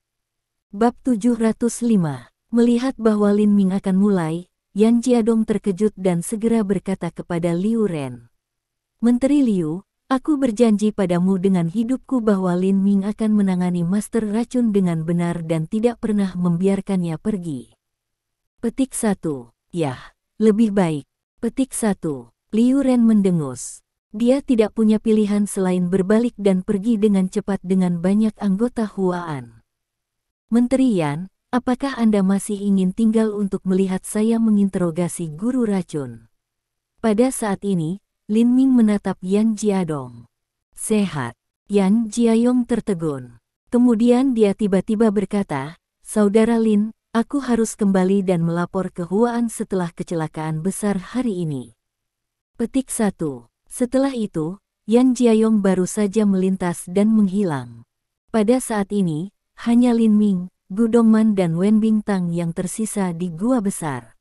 Bab 705. Melihat bahwa Lin Ming akan mulai, Yan Jiadong terkejut dan segera berkata kepada Liu Ren. Menteri Liu, aku berjanji padamu dengan hidupku bahwa Lin Ming akan menangani Master Racun dengan benar dan tidak pernah membiarkannya pergi. Petik 1. Yah, lebih baik. Petik 1. Liu Ren mendengus. Dia tidak punya pilihan selain berbalik dan pergi dengan cepat dengan banyak anggota Huaan. Menteri Yan, apakah Anda masih ingin tinggal untuk melihat saya menginterogasi guru racun? Pada saat ini, Lin Ming menatap Yan Jiadong. Sehat. Yan Jiayong tertegun. Kemudian dia tiba-tiba berkata, Saudara Lin, aku harus kembali dan melapor ke Huaan setelah kecelakaan besar hari ini. Petik 1. Setelah itu, Yan Jiayong baru saja melintas dan menghilang. Pada saat ini, hanya Lin Ming, Gu Dongman dan Wen Bingtang yang tersisa di gua besar.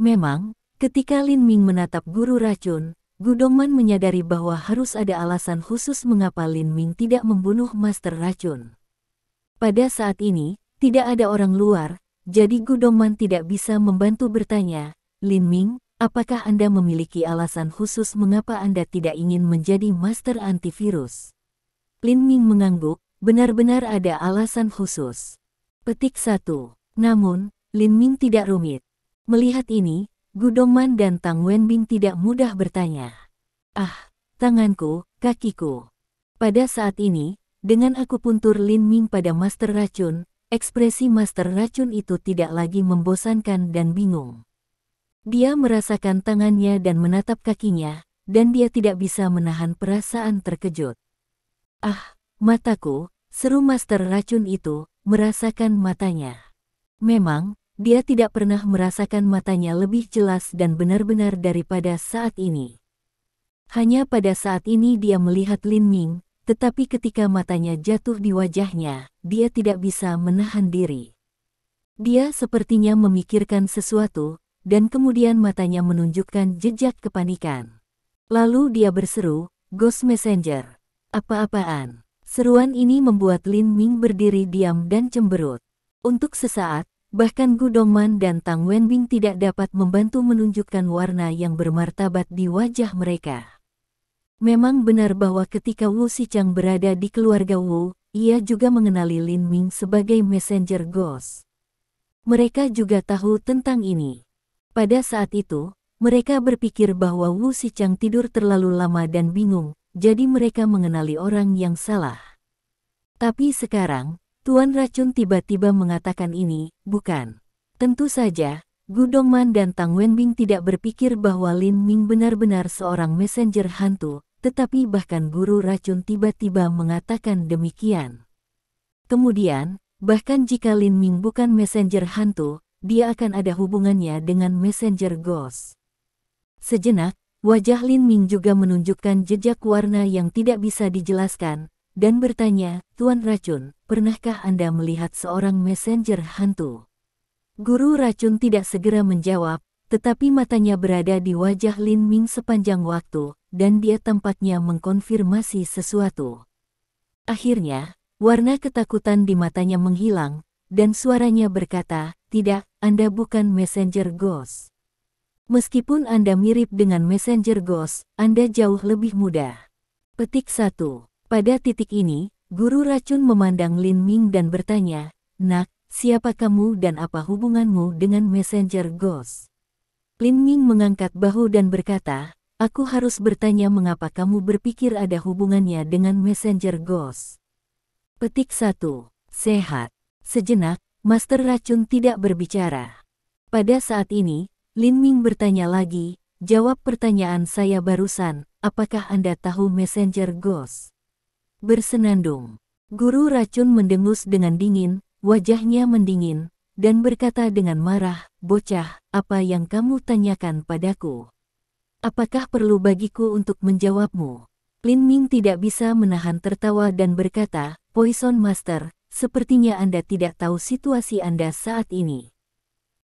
Memang, ketika Lin Ming menatap guru racun, Gu Dongman menyadari bahwa harus ada alasan khusus mengapa Lin Ming tidak membunuh Master Racun. Pada saat ini, tidak ada orang luar, jadi Gu Dongman tidak bisa membantu bertanya, Lin Ming, apakah Anda memiliki alasan khusus mengapa Anda tidak ingin menjadi Master Antivirus? Lin Ming mengangguk. Benar-benar ada alasan khusus. Petik 1. Namun, Lin Ming tidak rumit. Melihat ini, Gu Dongman dan Tang Wenbing tidak mudah bertanya. Tanganku, kakiku. Pada saat ini, dengan akupuntur Lin Ming pada Master Racun, ekspresi Master Racun itu tidak lagi membosankan dan bingung. Dia merasakan tangannya dan menatap kakinya, dan dia tidak bisa menahan perasaan terkejut. Mataku, seru Master Racun itu, merasakan matanya. Memang, dia tidak pernah merasakan matanya lebih jelas dan benar-benar daripada saat ini. Hanya pada saat ini dia melihat Lin Ming, tetapi ketika matanya jatuh di wajahnya, dia tidak bisa menahan diri. Dia sepertinya memikirkan sesuatu, dan kemudian matanya menunjukkan jejak kepanikan. Lalu dia berseru, Ghost Messenger. Apa-apaan? Seruan ini membuat Lin Ming berdiri diam dan cemberut. Untuk sesaat, bahkan Gu Dongman dan Tang Wenbing tidak dapat membantu menunjukkan warna yang bermartabat di wajah mereka. Memang benar bahwa ketika Wu Xichang berada di keluarga Wu, ia juga mengenali Lin Ming sebagai Messenger Ghost. Mereka juga tahu tentang ini. Pada saat itu, mereka berpikir bahwa Wu Xichang tidur terlalu lama dan bingung. Jadi mereka mengenali orang yang salah. Tapi sekarang, Tuan Racun tiba-tiba mengatakan ini, bukan? Tentu saja, Gu Dongman dan Tang Wenbing tidak berpikir bahwa Lin Ming benar-benar seorang messenger hantu, tetapi bahkan Guru Racun tiba-tiba mengatakan demikian. Kemudian, bahkan jika Lin Ming bukan messenger hantu, dia akan ada hubungannya dengan messenger ghost. Sejenak, wajah Lin Ming juga menunjukkan jejak warna yang tidak bisa dijelaskan, dan bertanya, Tuan Racun, pernahkah Anda melihat seorang messenger hantu? Guru Racun tidak segera menjawab, tetapi matanya berada di wajah Lin Ming sepanjang waktu, dan dia tampaknya mengkonfirmasi sesuatu. Akhirnya, warna ketakutan di matanya menghilang, dan suaranya berkata, tidak, Anda bukan messenger ghost. Meskipun Anda mirip dengan messenger ghost, Anda jauh lebih muda. Petik 1. Pada titik ini, Guru Racun memandang Lin Ming dan bertanya, Nak, siapa kamu dan apa hubunganmu dengan messenger ghost? Lin Ming mengangkat bahu dan berkata, aku harus bertanya mengapa kamu berpikir ada hubungannya dengan messenger ghost. Petik 1. Sehat. Sejenak, Master Racun tidak berbicara. Pada saat ini, Lin Ming bertanya lagi, jawab pertanyaan saya barusan, apakah Anda tahu messenger ghost? Bersenandung. Guru Racun mendengus dengan dingin, wajahnya mendingin, dan berkata dengan marah, bocah, apa yang kamu tanyakan padaku? Apakah perlu bagiku untuk menjawabmu? Lin Ming tidak bisa menahan tertawa dan berkata, Poison Master, sepertinya Anda tidak tahu situasi Anda saat ini.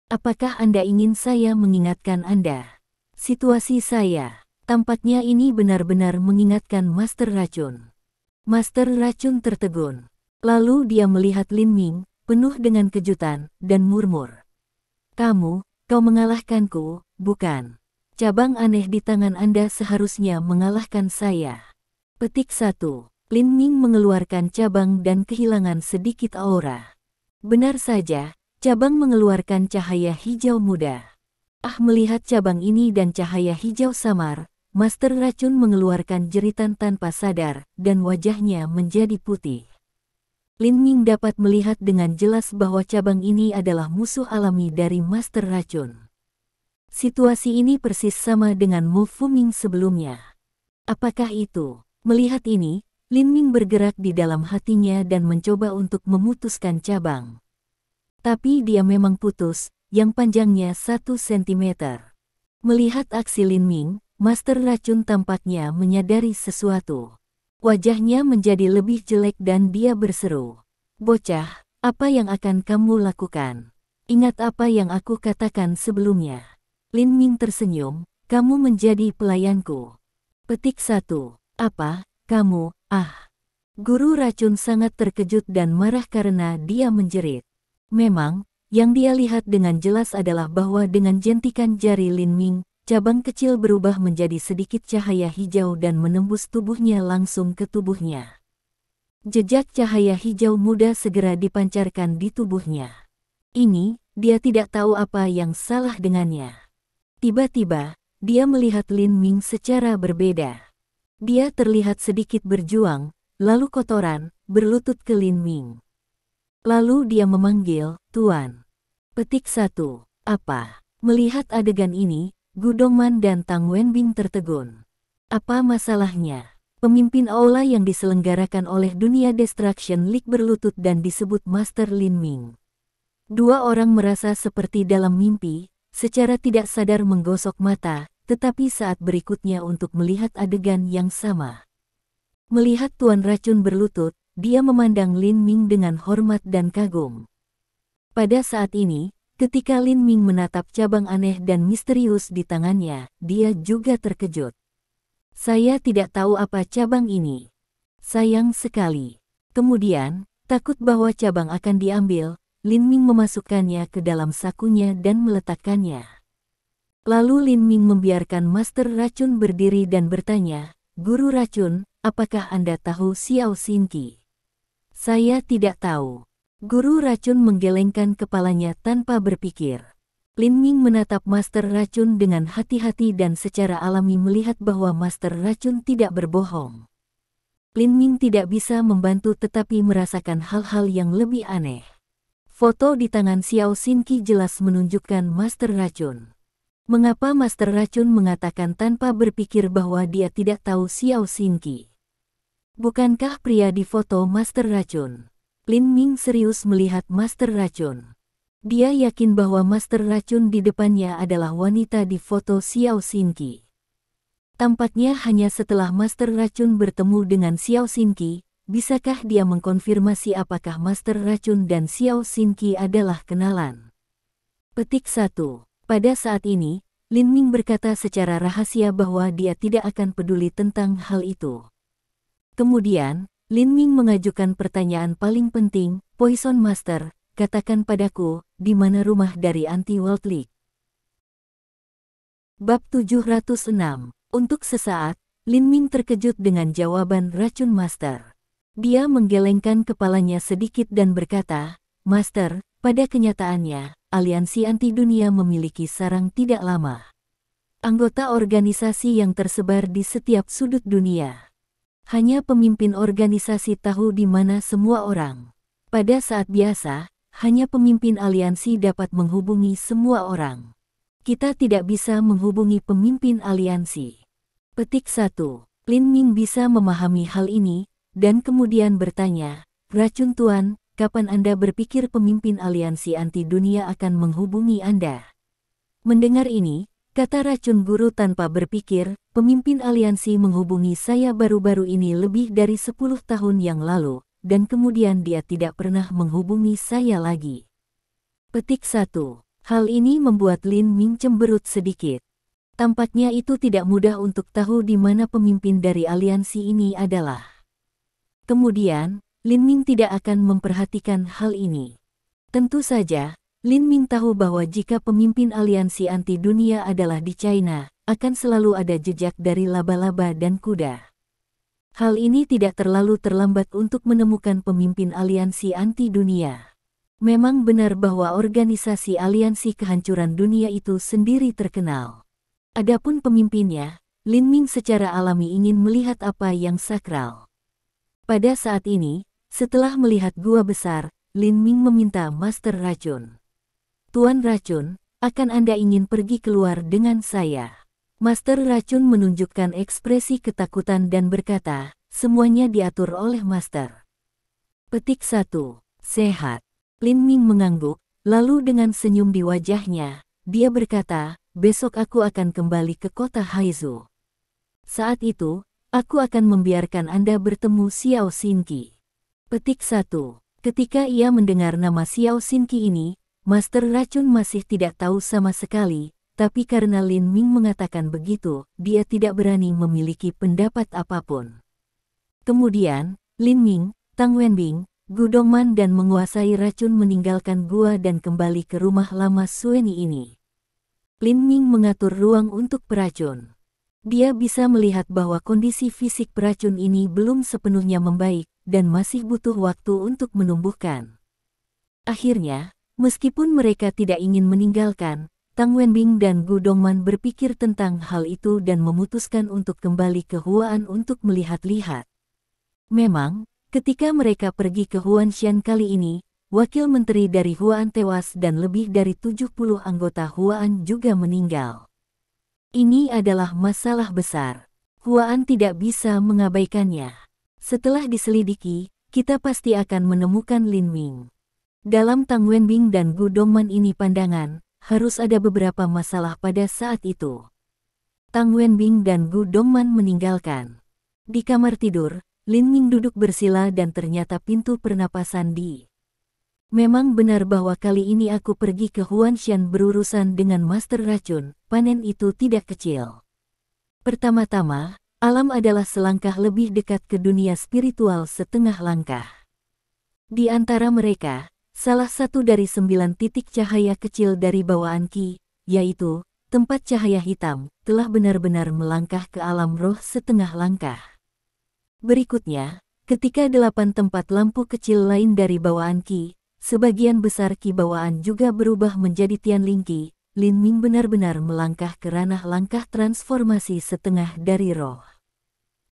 Apakah Anda ingin saya mengingatkan Anda? Situasi saya, tampaknya ini benar-benar mengingatkan Master Racun. Master Racun tertegun. Lalu dia melihat Lin Ming, penuh dengan kejutan, dan murmur. Kau mengalahkanku, bukan? Cabang aneh di tangan Anda seharusnya mengalahkan saya. Petik 1. Lin Ming mengeluarkan cabang dan kehilangan sedikit aura. Benar saja, cabang mengeluarkan cahaya hijau muda. Melihat cabang ini dan cahaya hijau samar, Master Racun mengeluarkan jeritan tanpa sadar, dan wajahnya menjadi putih. Lin Ming dapat melihat dengan jelas bahwa cabang ini adalah musuh alami dari Master Racun. Situasi ini persis sama dengan Mo Fuming sebelumnya. Apakah itu? Melihat ini, Lin Ming bergerak di dalam hatinya dan mencoba untuk memutuskan cabang. Tapi dia memang putus, yang panjangnya 1 cm. Melihat aksi Lin Ming, Master Racun tampaknya menyadari sesuatu. Wajahnya menjadi lebih jelek dan dia berseru. Bocah, apa yang akan kamu lakukan? Ingat apa yang aku katakan sebelumnya. Lin Ming tersenyum, kamu menjadi pelayanku. Petik 1. Apa, kamu, Guru Racun sangat terkejut dan marah karena dia menjerit. Memang, yang dia lihat dengan jelas adalah bahwa dengan jentikan jari Lin Ming, cabang kecil berubah menjadi sedikit cahaya hijau dan menembus tubuhnya langsung ke tubuhnya. Jejak cahaya hijau muda segera dipancarkan di tubuhnya. Ini, dia tidak tahu apa yang salah dengannya. Tiba-tiba, dia melihat Lin Ming secara berbeda. Dia terlihat sedikit berjuang, lalu kotoran, berlutut ke Lin Ming. Lalu dia memanggil, Tuan. Petik 1. Apa? Melihat adegan ini, Gu Dongman dan Tang Wenbing tertegun. Apa masalahnya? Pemimpin aula yang diselenggarakan oleh Dunia Destruction League berlutut dan disebut Master Lin Ming. Dua orang merasa seperti dalam mimpi, secara tidak sadar menggosok mata, tetapi saat berikutnya untuk melihat adegan yang sama. Melihat Tuan Racun berlutut, dia memandang Lin Ming dengan hormat dan kagum. Pada saat ini, ketika Lin Ming menatap cabang aneh dan misterius di tangannya, dia juga terkejut. Saya tidak tahu apa cabang ini. Sayang sekali. Kemudian, takut bahwa cabang akan diambil, Lin Ming memasukkannya ke dalam sakunya dan meletakkannya. Lalu Lin Ming membiarkan Master Racun berdiri dan bertanya, Guru Racun, apakah Anda tahu Xiao Xinqi? Saya tidak tahu. Guru Racun menggelengkan kepalanya tanpa berpikir. Lin Ming menatap Master Racun dengan hati-hati dan secara alami melihat bahwa Master Racun tidak berbohong. Lin Ming tidak bisa membantu tetapi merasakan hal-hal yang lebih aneh. Foto di tangan Xiao Xinqi jelas menunjukkan Master Racun. Mengapa Master Racun mengatakan tanpa berpikir bahwa dia tidak tahu Xiao Xinqi? Bukankah pria di foto Master Racun? Lin Ming serius melihat Master Racun. Dia yakin bahwa Master Racun di depannya adalah wanita di foto Xiao Xinqi. Tampaknya hanya setelah Master Racun bertemu dengan Xiao Xinqi, bisakah dia mengkonfirmasi apakah Master Racun dan Xiao Xinqi adalah kenalan. Petik 1. Pada saat ini, Lin Ming berkata secara rahasia bahwa dia tidak akan peduli tentang hal itu. Kemudian, Lin Ming mengajukan pertanyaan paling penting, Poison Master, katakan padaku, di mana rumah dari Anti-World League? Bab 706. Untuk sesaat, Lin Ming terkejut dengan jawaban Racun Master. Dia menggelengkan kepalanya sedikit dan berkata, Master, pada kenyataannya, aliansi anti dunia memiliki sarang tidak lama. Anggota organisasi yang tersebar di setiap sudut dunia. Hanya pemimpin organisasi tahu di mana semua orang. Pada saat biasa, hanya pemimpin aliansi dapat menghubungi semua orang. Kita tidak bisa menghubungi pemimpin aliansi. Petik 1. Lin Ming bisa memahami hal ini, dan kemudian bertanya, Racun Tuan, kapan Anda berpikir pemimpin aliansi anti dunia akan menghubungi Anda? Mendengar ini, kata Racun Guru tanpa berpikir, pemimpin aliansi menghubungi saya baru-baru ini lebih dari 10 tahun yang lalu, dan kemudian dia tidak pernah menghubungi saya lagi. Petik 1. Hal ini membuat Lin Ming cemberut sedikit. Tampaknya itu tidak mudah untuk tahu di mana pemimpin dari aliansi ini adalah. Kemudian, Lin Ming tidak akan memperhatikan hal ini. Tentu saja, Lin Ming tahu bahwa jika pemimpin aliansi anti dunia adalah di China, akan selalu ada jejak dari laba-laba dan kuda. Hal ini tidak terlalu terlambat untuk menemukan pemimpin aliansi anti dunia. Memang benar bahwa organisasi aliansi kehancuran dunia itu sendiri terkenal. Adapun pemimpinnya, Lin Ming secara alami ingin melihat apa yang sakral. Pada saat ini, setelah melihat gua besar, Lin Ming meminta Master Racun. Tuan Racun, akan Anda ingin pergi keluar dengan saya? Master Racun menunjukkan ekspresi ketakutan dan berkata, semuanya diatur oleh Master. Petik 1. Sehat. Lin Ming mengangguk, lalu dengan senyum di wajahnya, dia berkata, besok aku akan kembali ke kota Haizu. Saat itu, aku akan membiarkan Anda bertemu Xiao Xinqi. Petik 1. Ketika ia mendengar nama Xiao Xinqi ini, Master Racun masih tidak tahu sama sekali, tapi karena Lin Ming mengatakan begitu, dia tidak berani memiliki pendapat apapun. Kemudian, Lin Ming, Tang Wenbing, Gu Dongman dan menguasai racun meninggalkan gua dan kembali ke rumah lama Sueni ini. Lin Ming mengatur ruang untuk peracun. Dia bisa melihat bahwa kondisi fisik peracun ini belum sepenuhnya membaik, dan masih butuh waktu untuk menumbuhkan. Akhirnya, meskipun mereka tidak ingin meninggalkan, Tang Wenbing dan Gu Dongman berpikir tentang hal itu dan memutuskan untuk kembali ke Huan untuk melihat-lihat. Memang, ketika mereka pergi ke Huanshan kali ini, wakil menteri dari Huan tewas dan lebih dari 70 anggota Huan juga meninggal. Ini adalah masalah besar. Huan tidak bisa mengabaikannya. Setelah diselidiki, kita pasti akan menemukan Lin Ming. Dalam Tang Wenbing dan Gu Dongman ini pandangan, harus ada beberapa masalah pada saat itu. Tang Wenbing dan Gu Dongman meninggalkan. Di kamar tidur, Lin Ming duduk bersila dan ternyata pintu pernapasan di. Memang benar bahwa kali ini aku pergi ke Huanshan berurusan dengan Master Racun, panen itu tidak kecil. Pertama-tama, alam adalah selangkah lebih dekat ke dunia spiritual setengah langkah. Di antara mereka, salah satu dari 9 titik cahaya kecil dari bawaan Qi, yaitu, tempat cahaya hitam, telah benar-benar melangkah ke alam roh setengah langkah. Berikutnya, ketika 8 tempat lampu kecil lain dari bawaan Qi, sebagian besar Qi bawaan juga berubah menjadi Tianling Qi, Lin Ming benar-benar melangkah ke ranah langkah transformasi setengah dari roh.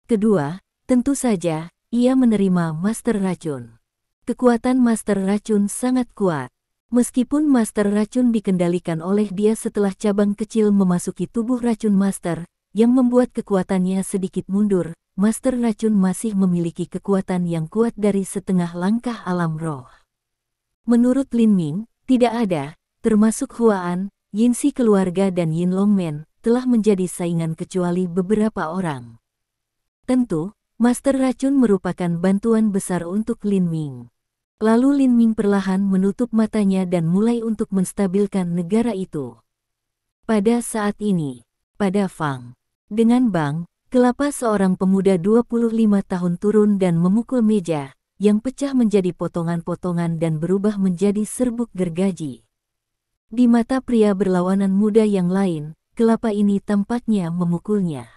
Kedua, Tentu saja, ia menerima Master Racun. Kekuatan Master Racun sangat kuat. Meskipun Master Racun dikendalikan oleh dia setelah cabang kecil memasuki tubuh Racun Master, yang membuat kekuatannya sedikit mundur, Master Racun masih memiliki kekuatan yang kuat dari setengah langkah alam roh. Menurut Lin Ming, tidak ada, termasuk Huaan, Yinsi keluarga dan Yin Longmen, telah menjadi saingan kecuali beberapa orang. Tentu, Master Racun merupakan bantuan besar untuk Lin Ming. Lalu Lin Ming perlahan menutup matanya dan mulai untuk menstabilkan negara itu. Pada saat ini, pada Fang, dengan bang, kelapa seorang pemuda 25 tahun turun dan memukul meja, yang pecah menjadi potongan-potongan dan berubah menjadi serbuk gergaji. Di mata pria berlawanan muda yang lain, kelapa ini tampaknya memukulnya.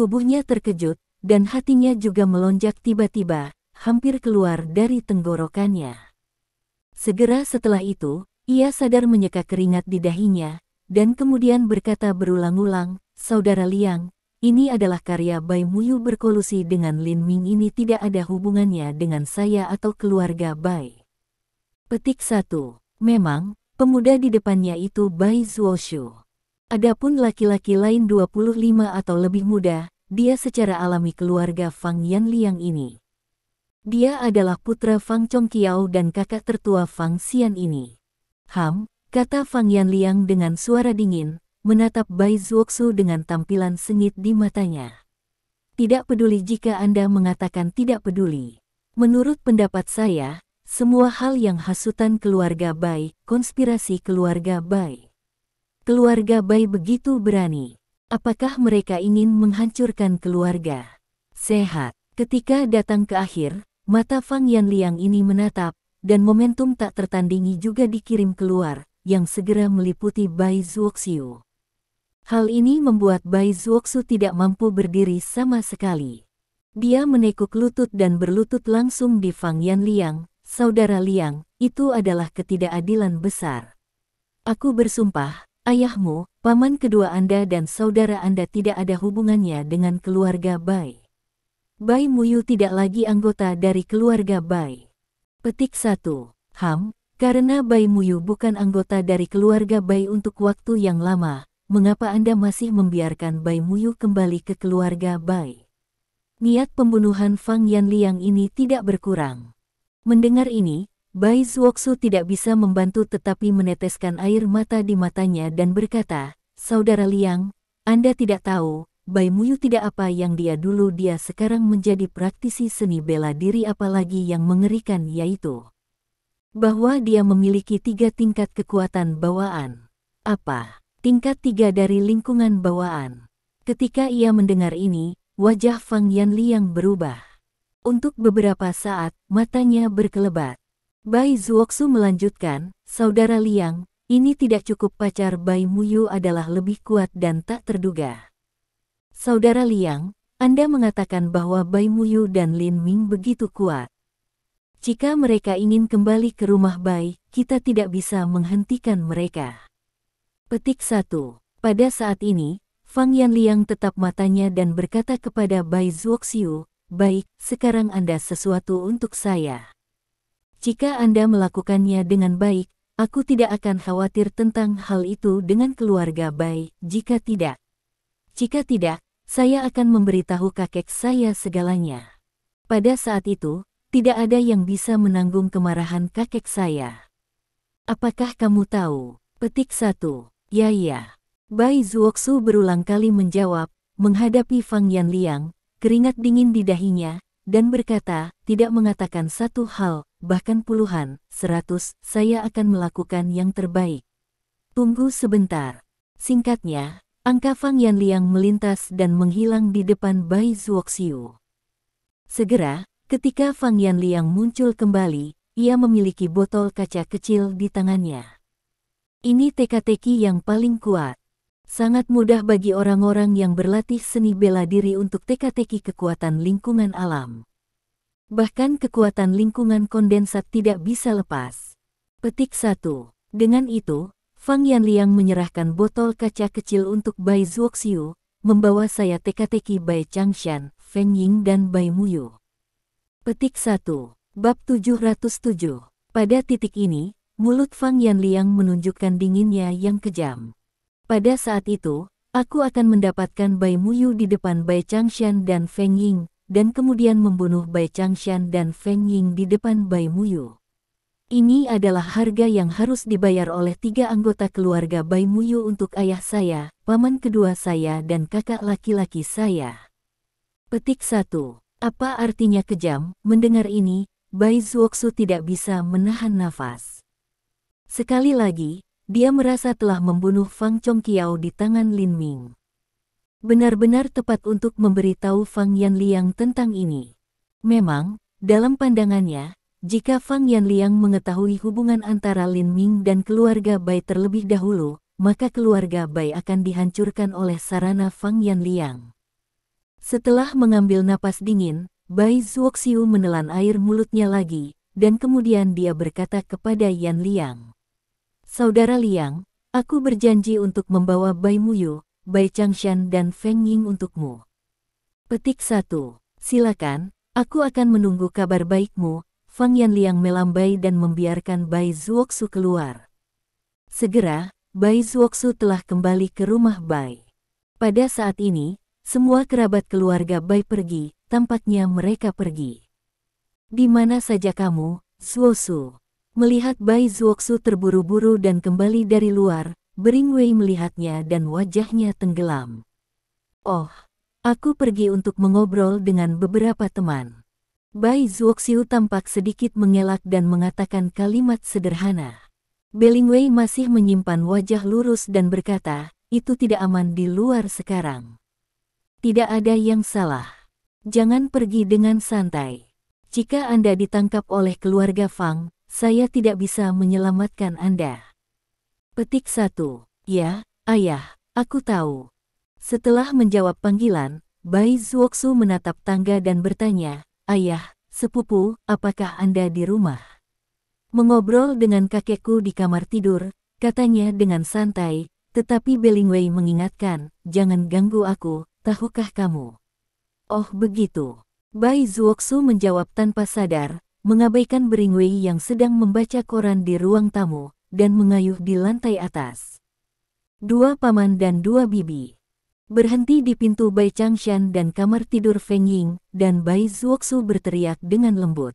Tubuhnya terkejut, dan hatinya juga melonjak tiba-tiba, hampir keluar dari tenggorokannya. Segera setelah itu, ia sadar menyeka keringat di dahinya, dan kemudian berkata berulang-ulang, "Saudara Liang, ini adalah karya Bai Muyu berkolusi dengan Lin Ming, ini tidak ada hubungannya dengan saya atau keluarga Bai." Petik 1. Memang, pemuda di depannya itu Bai Zuoshu. Adapun laki-laki lain 25 atau lebih muda, dia secara alami keluarga Fang Yanliang ini. Dia adalah putra Fang Chongqiao dan kakak tertua Fang Xian ini. Kata Fang Yanliang dengan suara dingin, menatap Bai Zuoxu dengan tampilan sengit di matanya. Tidak peduli jika Anda mengatakan tidak peduli. Menurut pendapat saya, semua hal yang hasutan keluarga Bai, konspirasi keluarga Bai. Keluarga Bai begitu berani. Apakah mereka ingin menghancurkan keluarga? Sehat. Ketika datang ke akhir, mata Fang Yanliang ini menatap, dan momentum tak tertandingi juga dikirim keluar, yang segera meliputi Bai Zuoxiu. Hal ini membuat Bai Zuoxiu tidak mampu berdiri sama sekali. Dia menekuk lutut dan berlutut langsung di Fang Yanliang. "Saudara Liang, itu adalah ketidakadilan besar. Aku bersumpah, ayahmu, paman kedua Anda dan saudara Anda tidak ada hubungannya dengan keluarga Bai. Bai Muyu tidak lagi anggota dari keluarga Bai." Petik 1. Karena Bai Muyu bukan anggota dari keluarga Bai untuk waktu yang lama, mengapa Anda masih membiarkan Bai Muyu kembali ke keluarga Bai? Niat pembunuhan Fang Yanliang ini tidak berkurang. Mendengar ini, Bai Zuoxu tidak bisa membantu tetapi meneteskan air mata di matanya dan berkata, "Saudara Liang, Anda tidak tahu, Bai Muyu tidak apa yang dia dulu, dia sekarang menjadi praktisi seni bela diri, apalagi yang mengerikan yaitu bahwa dia memiliki 3 tingkat kekuatan bawaan." "Apa? Tingkat 3 dari lingkungan bawaan?" Ketika ia mendengar ini, wajah Fang Yanliang berubah. Untuk beberapa saat, matanya berkelebat. Bai Zuoxu melanjutkan, "Saudara Liang, ini tidak cukup, pacar Bai Muyu adalah lebih kuat dan tak terduga." "Saudara Liang, Anda mengatakan bahwa Bai Muyu dan Lin Ming begitu kuat. Jika mereka ingin kembali ke rumah Bai, kita tidak bisa menghentikan mereka." Petik 1. Pada saat ini, Fang Yanliang tetap matanya dan berkata kepada Bai Zuoxiu, "Baik, sekarang Anda sesuatu untuk saya. Jika Anda melakukannya dengan baik, aku tidak akan khawatir tentang hal itu dengan keluarga Bai. Jika tidak, saya akan memberitahu kakek saya segalanya." Pada saat itu, tidak ada yang bisa menanggung kemarahan kakek saya. "Apakah kamu tahu?" Petik 1. Ya. Bai Zuoxu berulang kali menjawab, menghadapi Fang Yanliang, keringat dingin di dahinya, dan berkata, "Tidak mengatakan satu hal, bahkan puluhan, 100, saya akan melakukan yang terbaik. Tunggu sebentar." Singkatnya, angka Fang Yanliang melintas dan menghilang di depan Bai Zuoxiu. Segera, ketika Fang Yanliang muncul kembali, ia memiliki botol kaca kecil di tangannya. "Ini teka-teki yang paling kuat. Sangat mudah bagi orang-orang yang berlatih seni bela diri untuk teka-teki kekuatan lingkungan alam. Bahkan kekuatan lingkungan kondensat tidak bisa lepas." Petik 1. Dengan itu, Fang Yanliang menyerahkan botol kaca kecil untuk Bai Zuoxiu, "Membawa saya teka-teki Bai Changshan, Feng Ying dan Bai Muyu. Petik 1. Bab 707. Pada titik ini, mulut Fang Yanliang menunjukkan dinginnya yang kejam. Pada saat itu, aku akan mendapatkan Bai Muyu di depan Bai Changshan dan Feng Ying, dan kemudian membunuh Bai Changshan dan Feng Ying di depan Bai Muyu. Ini adalah harga yang harus dibayar oleh 3 anggota keluarga Bai Muyu untuk ayah saya, paman kedua saya dan kakak laki-laki saya. Petik 1. Apa artinya kejam? Mendengar ini, Bai Zuoxu tidak bisa menahan nafas. Sekali lagi, dia merasa telah membunuh Fang Chongqiao di tangan Lin Ming. Benar-benar tepat untuk memberitahu Fang Yanliang tentang ini. Memang, dalam pandangannya, jika Fang Yanliang mengetahui hubungan antara Lin Ming dan keluarga Bai terlebih dahulu, maka keluarga Bai akan dihancurkan oleh sarana Fang Yanliang. Setelah mengambil napas dingin, Bai Zuoxiu menelan air mulutnya lagi, dan kemudian dia berkata kepada Yanliang. Saudara Liang, aku berjanji untuk membawa Bai Muyu, Bai Changshan dan Feng Ying untukmu. Petik 1. Silakan, aku akan menunggu kabar baikmu. Fang Yanliang melambai dan membiarkan Bai Zuoxu keluar. Segera, Bai Zuoxu telah kembali ke rumah Bai. Pada saat ini, semua kerabat keluarga Bai pergi, tampaknya mereka pergi. Di mana saja kamu, Zuoxu? Melihat Bai Zuoxu terburu-buru dan kembali dari luar, Bering Wei melihatnya dan wajahnya tenggelam. Oh, aku pergi untuk mengobrol dengan beberapa teman. Bai Zuoxiu tampak sedikit mengelak dan mengatakan kalimat sederhana. Bering Wei masih menyimpan wajah lurus dan berkata, itu tidak aman di luar sekarang. Tidak ada yang salah. Jangan pergi dengan santai. Jika Anda ditangkap oleh keluarga Fang, saya tidak bisa menyelamatkan Anda. Petik 1. Ya, ayah, aku tahu. Setelah menjawab panggilan, Bai Zuoxu menatap tangga dan bertanya, ayah, sepupu, apakah Anda di rumah? Mengobrol dengan kakekku di kamar tidur, katanya dengan santai, tetapi Bering Wei mengingatkan, jangan ganggu aku, tahukah kamu? Oh begitu. Bai Zuoxu menjawab tanpa sadar, mengabaikan Bering Wei yang sedang membaca koran di ruang tamu, dan mengayuh di lantai atas. 2 paman dan 2 bibi. Berhenti di pintu Bai Changshan dan kamar tidur Feng Ying, dan Bai Zuoxu berteriak dengan lembut.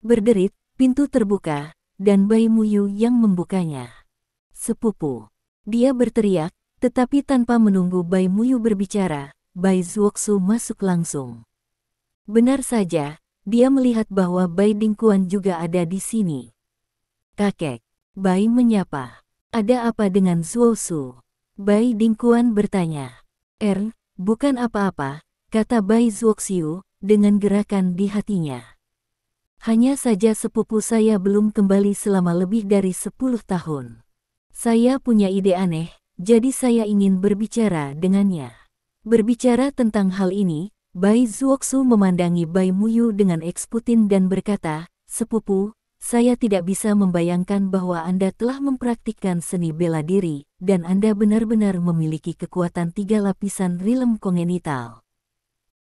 Berderit, pintu terbuka, dan Bai Muyu yang membukanya. Sepupu. Dia berteriak, tetapi tanpa menunggu Bai Muyu berbicara, Bai Zuoxu masuk langsung. Benar saja, dia melihat bahwa Bai Dingkuan juga ada di sini. Kakek. Bai menyapa. Ada apa dengan Zuoxu? Bai Dingkuan bertanya. Bukan apa-apa, kata Bai Zuoxiu, dengan gerakan di hatinya. Hanya saja sepupu saya belum kembali selama lebih dari 10 tahun. Saya punya ide aneh, jadi saya ingin berbicara dengannya. Berbicara tentang hal ini, Bai Zuoxu memandangi Bai Muyu dengan eksputin dan berkata, sepupu, saya tidak bisa membayangkan bahwa Anda telah mempraktikkan seni bela diri, dan Anda benar-benar memiliki kekuatan 3 lapisan rilem kongenital.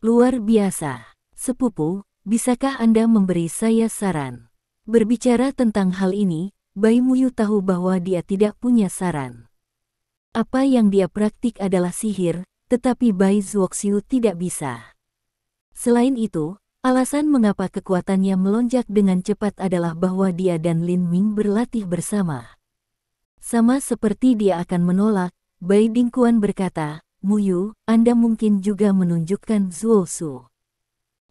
Luar biasa. Sepupu, bisakah Anda memberi saya saran? Berbicara tentang hal ini, Bai Muyu tahu bahwa dia tidak punya saran. Apa yang dia praktik adalah sihir, tetapi Bai Zuoxiu tidak bisa. Selain itu, alasan mengapa kekuatannya melonjak dengan cepat adalah bahwa dia dan Lin Ming berlatih bersama. Sama seperti dia akan menolak, Bai Dingkuan berkata, Muyu, Anda mungkin juga menunjukkan Zuoxu.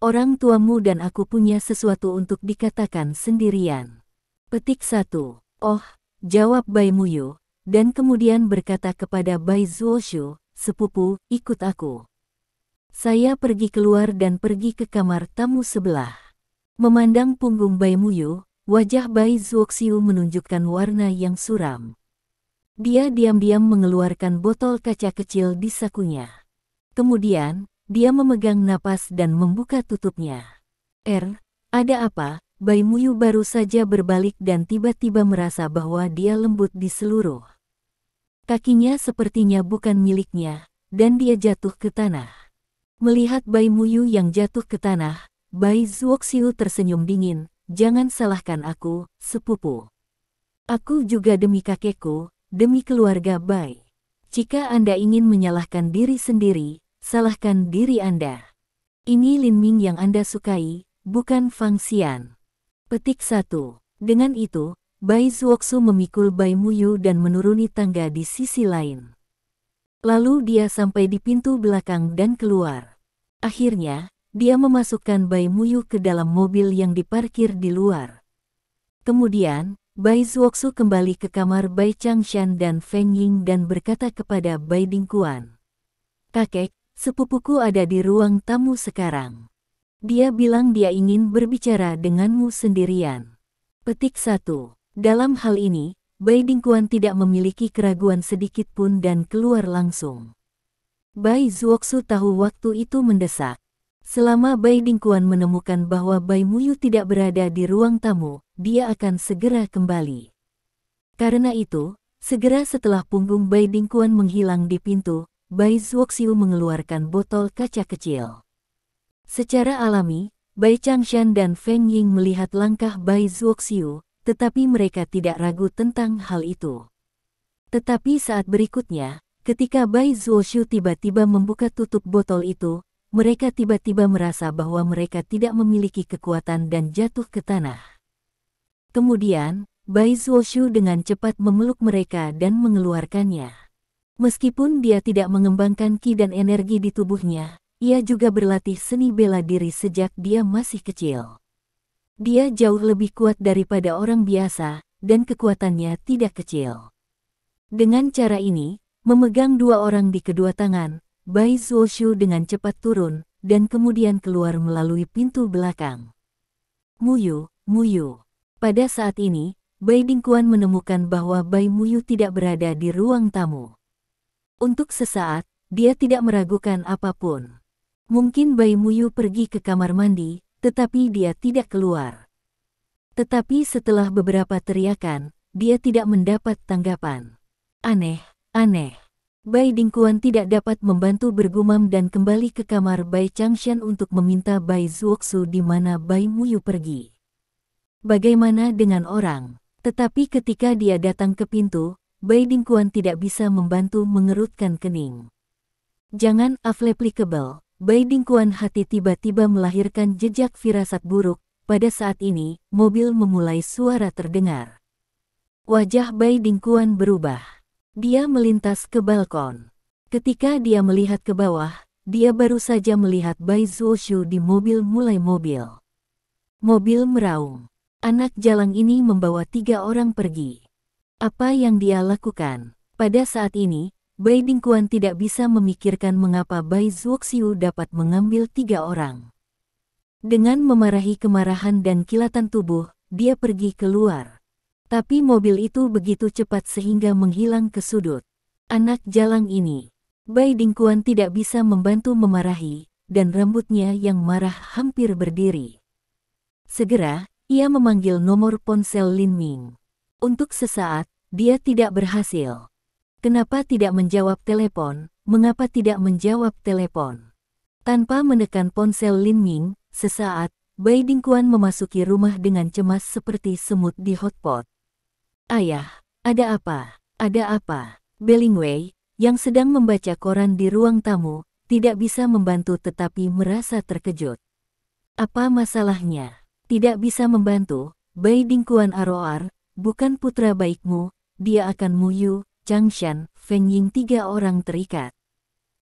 Orang tuamu dan aku punya sesuatu untuk dikatakan sendirian. Petik 1. Oh, jawab Bai Muyu, dan kemudian berkata kepada Bai Zuoxu, sepupu, ikut aku. Saya pergi keluar dan pergi ke kamar tamu sebelah. Memandang punggung Bai Muyu, wajah Bai Zuoxiu menunjukkan warna yang suram. Dia diam-diam mengeluarkan botol kaca kecil di sakunya. Kemudian, dia memegang napas dan membuka tutupnya. Ada apa? Bai Muyu baru saja berbalik dan tiba-tiba merasa bahwa dia lembut di seluruh. Kakinya sepertinya bukan miliknya, dan dia jatuh ke tanah. Melihat Bai Muyu yang jatuh ke tanah, Bai Zuoxiu tersenyum dingin, "Jangan salahkan aku, sepupu. Aku juga demi kakekku, demi keluarga Bai. Jika Anda ingin menyalahkan diri sendiri, salahkan diri Anda. Ini Lin Ming yang Anda sukai, bukan Fang Xian." Petik 1. Dengan itu, Bai Zuoxiu memikul Bai Muyu dan menuruni tangga di sisi lain. Lalu dia sampai di pintu belakang dan keluar. Akhirnya, dia memasukkan Bai Muyu ke dalam mobil yang diparkir di luar. Kemudian, Bai Zuoxiu kembali ke kamar Bai Changshan dan Feng Ying dan berkata kepada Bai Dingkuan, "Kakek, sepupuku ada di ruang tamu sekarang. Dia bilang dia ingin berbicara denganmu sendirian." Petik 1. Dalam hal ini, Bai Dingkuan tidak memiliki keraguan sedikit pun dan keluar langsung. Bai Zuoxiu tahu waktu itu mendesak. Selama Bai Dingkuan menemukan bahwa Bai Muyu tidak berada di ruang tamu, dia akan segera kembali. Karena itu, segera setelah punggung Bai Dingkuan menghilang di pintu, Bai Zuoxiu mengeluarkan botol kaca kecil. Secara alami, Bai Changshan dan Feng Ying melihat langkah Bai Zuoxiu, tetapi mereka tidak ragu tentang hal itu. Tetapi saat berikutnya, ketika Bai Zuoxiu tiba-tiba membuka tutup botol itu, mereka tiba-tiba merasa bahwa mereka tidak memiliki kekuatan dan jatuh ke tanah. Kemudian, Bai Zuoxiu dengan cepat memeluk mereka dan mengeluarkannya. Meskipun dia tidak mengembangkan ki dan energi di tubuhnya, ia juga berlatih seni bela diri sejak dia masih kecil. Dia jauh lebih kuat daripada orang biasa, dan kekuatannya tidak kecil. Dengan cara ini, memegang dua orang di kedua tangan, Bai Zuoxiu dengan cepat turun, dan kemudian keluar melalui pintu belakang. Muyu, Muyu. Pada saat ini, Bai Dingkuan menemukan bahwa Bai Muyu tidak berada di ruang tamu. Untuk sesaat, dia tidak meragukan apapun. Mungkin Bai Muyu pergi ke kamar mandi, tetapi dia tidak keluar. Tetapi setelah beberapa teriakan, dia tidak mendapat tanggapan. Aneh, aneh. Bai Dingkuan tidak dapat membantu bergumam dan kembali ke kamar Bai Changshan untuk meminta Bai Zuoxiu di mana Bai Muyu pergi. Bagaimana dengan orang? Tetapi ketika dia datang ke pintu, Bai Dingkuan tidak bisa membantu mengerutkan kening. Jangan applicable. Bai Dingkuan hati tiba-tiba melahirkan jejak firasat buruk. Pada saat ini, mobil memulai suara terdengar. Wajah Bai Dingkuan berubah. Dia melintas ke balkon. Ketika dia melihat ke bawah, dia baru saja melihat Bai Zuoxiu di mobil mulai mobil. Mobil meraung. Anak jalang ini membawa 3 orang pergi. Apa yang dia lakukan? Pada saat ini, Bai Dingkuan tidak bisa memikirkan mengapa Bai Zuoxiu dapat mengambil 3 orang. Dengan memarahi kemarahan dan kilatan tubuh, dia pergi keluar. Tapi mobil itu begitu cepat sehingga menghilang ke sudut. Anak jalang ini. Bai Dingkuan tidak bisa membantu memarahi, dan rambutnya yang marah hampir berdiri. Segera, ia memanggil nomor ponsel Lin Ming. Untuk sesaat, dia tidak berhasil. Kenapa tidak menjawab telepon? Mengapa tidak menjawab telepon? Tanpa menekan ponsel Lin Ming, sesaat, Bai Dingkuan memasuki rumah dengan cemas seperti semut di hotpot. "Ayah, ada apa? Ada apa?" Bellingwei, yang sedang membaca koran di ruang tamu, tidak bisa membantu tetapi merasa terkejut. "Apa masalahnya?" "Tidak bisa membantu, Bai Dingkuan Aroar, bukan putra baikmu, dia akan Muyu, Changshan, Feng Ying 3 orang terikat."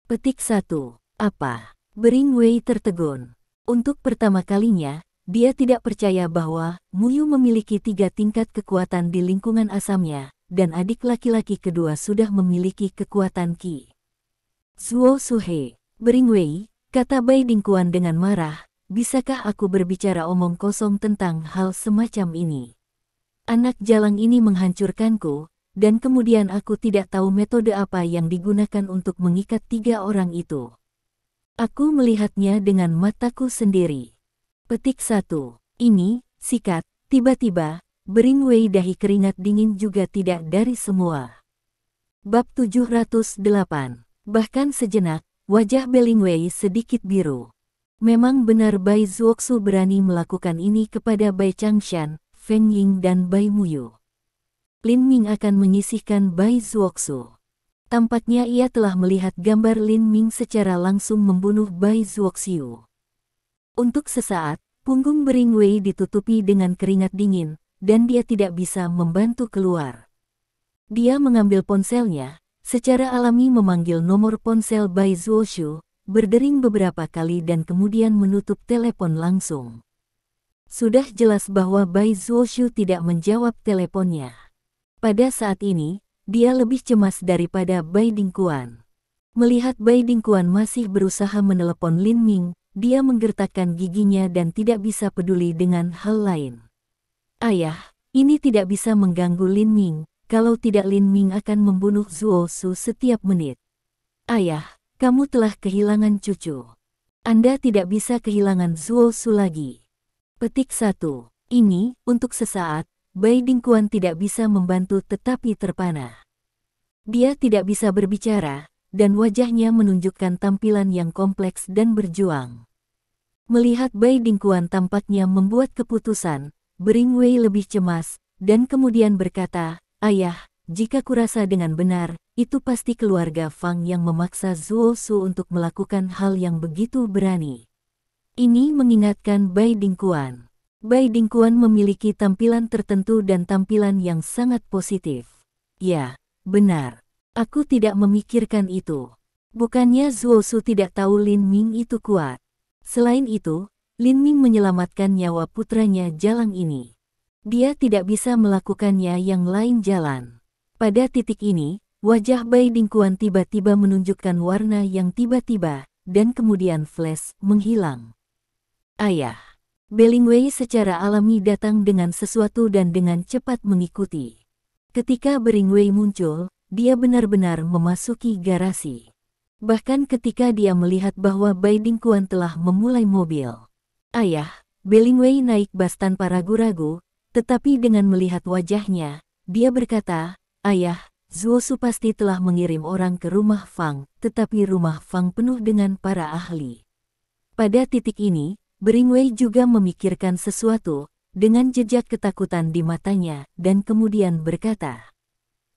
Petik 1. Apa? Bellingwei tertegun. Untuk pertama kalinya, dia tidak percaya bahwa Muyu memiliki 3 tingkat kekuatan di lingkungan asamnya, dan adik laki-laki kedua sudah memiliki kekuatan Qi. "Zuo Suhe, Bellingwei," kata Bai Dingkuan dengan marah, "bisakah aku berbicara omong kosong tentang hal semacam ini? Anak jalang ini menghancurkanku, dan kemudian aku tidak tahu metode apa yang digunakan untuk mengikat 3 orang itu. Aku melihatnya dengan mataku sendiri." Petik 1. Ini, sikat, tiba-tiba, Bellingwei dahi keringat dingin juga tidak dari semua. Bab 708. Bahkan sejenak, wajah Belingwei sedikit biru. Memang benar Bai Zuoxu berani melakukan ini kepada Bai Changshan, Feng Ying dan Bai Muyu. Lin Ming akan menyisihkan Bai Zuoxu. Tampaknya ia telah melihat gambar Lin Ming secara langsung membunuh Bai Zuoxiu. Untuk sesaat, punggung Belingwei ditutupi dengan keringat dingin, dan dia tidak bisa membantu keluar. Dia mengambil ponselnya, secara alami memanggil nomor ponsel Bai Zuoxiu, berdering beberapa kali dan kemudian menutup telepon langsung. Sudah jelas bahwa Bai Zuoxiu tidak menjawab teleponnya. Pada saat ini, dia lebih cemas daripada Bai Dingquan. Melihat Bai Dingquan masih berusaha menelepon Lin Ming, dia menggertakkan giginya dan tidak bisa peduli dengan hal lain. Ayah, ini tidak bisa mengganggu Lin Ming, kalau tidak Lin Ming akan membunuh Zuoxu setiap menit. Ayah, kamu telah kehilangan cucu. Anda tidak bisa kehilangan Zuoxu lagi. Petik 1. Ini, untuk sesaat, Bai Dingquan tidak bisa membantu tetapi terpana. Dia tidak bisa berbicara, dan wajahnya menunjukkan tampilan yang kompleks dan berjuang. Melihat Bai Dingquan tampaknya membuat keputusan, Belingwei lebih cemas, dan kemudian berkata, "Ayah, jika kurasa dengan benar, itu pasti keluarga Fang yang memaksa Zuoxu untuk melakukan hal yang begitu berani." Ini mengingatkan Bai Dingquan. Bai Dingquan memiliki tampilan tertentu dan tampilan yang sangat positif. Ya, benar. Aku tidak memikirkan itu. Bukannya Zuoxu tidak tahu Lin Ming itu kuat. Selain itu, Lin Ming menyelamatkan nyawa putranya Jalang ini. Dia tidak bisa melakukannya yang lain jalan. Pada titik ini, wajah Bai Dingquan tiba-tiba menunjukkan warna yang tiba-tiba, dan kemudian flash, menghilang. Ayah. Belingwei secara alami datang dengan sesuatu dan dengan cepat mengikuti. Ketika Belingwei muncul, dia benar-benar memasuki garasi. Bahkan ketika dia melihat bahwa Bai Dingquan telah memulai mobil. Ayah, Belingwei naik bas tanpa ragu-ragu, tetapi dengan melihat wajahnya, dia berkata, "Ayah, Zuoxu pasti telah mengirim orang ke rumah Fang, tetapi rumah Fang penuh dengan para ahli." Pada titik ini, Belingwei juga memikirkan sesuatu, dengan jejak ketakutan di matanya, dan kemudian berkata,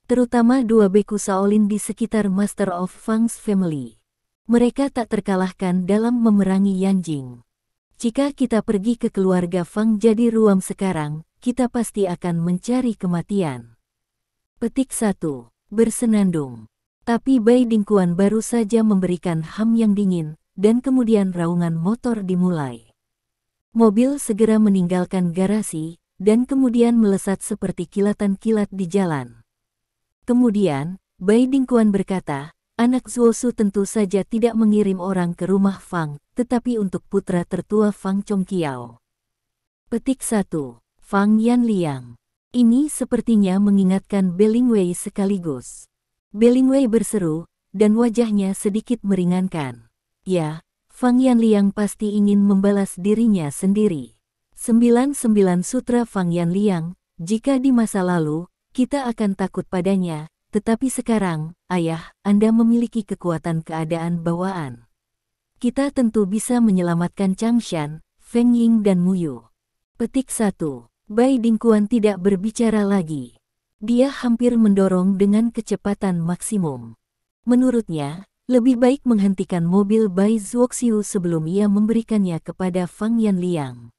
"Terutama dua beku Shaolin di sekitar Master of Fang's Family. Mereka tak terkalahkan dalam memerangi Yanjing. Jika kita pergi ke keluarga Fang jadi ruam sekarang, kita pasti akan mencari kematian." Petik 1. Bersenandung. Tapi Bai Dingquan baru saja memberikan ham yang dingin, dan kemudian raungan motor dimulai. Mobil segera meninggalkan garasi, dan kemudian melesat seperti kilatan-kilat di jalan. Kemudian, Bai Dingquan berkata, "Anak Zuoxu tentu saja tidak mengirim orang ke rumah Fang, tetapi untuk putra tertua Fang Chongqiao." Petik 1. Fang Yanliang. Ini sepertinya mengingatkan Belingwei sekaligus. Belingwei berseru, dan wajahnya sedikit meringankan. Ya, Fang Yanliang pasti ingin membalas dirinya sendiri. 99 Sutra Fang Yanliang, jika di masa lalu, kita akan takut padanya, tetapi sekarang, ayah, Anda memiliki kekuatan keadaan bawaan. Kita tentu bisa menyelamatkan Changshan, Feng Ying dan Muyu. Petik 1. Bai Dingquan tidak berbicara lagi. Dia hampir mendorong dengan kecepatan maksimum. Menurutnya, lebih baik menghentikan mobil Bai Zuoxiu sebelum ia memberikannya kepada Fang Yanliang.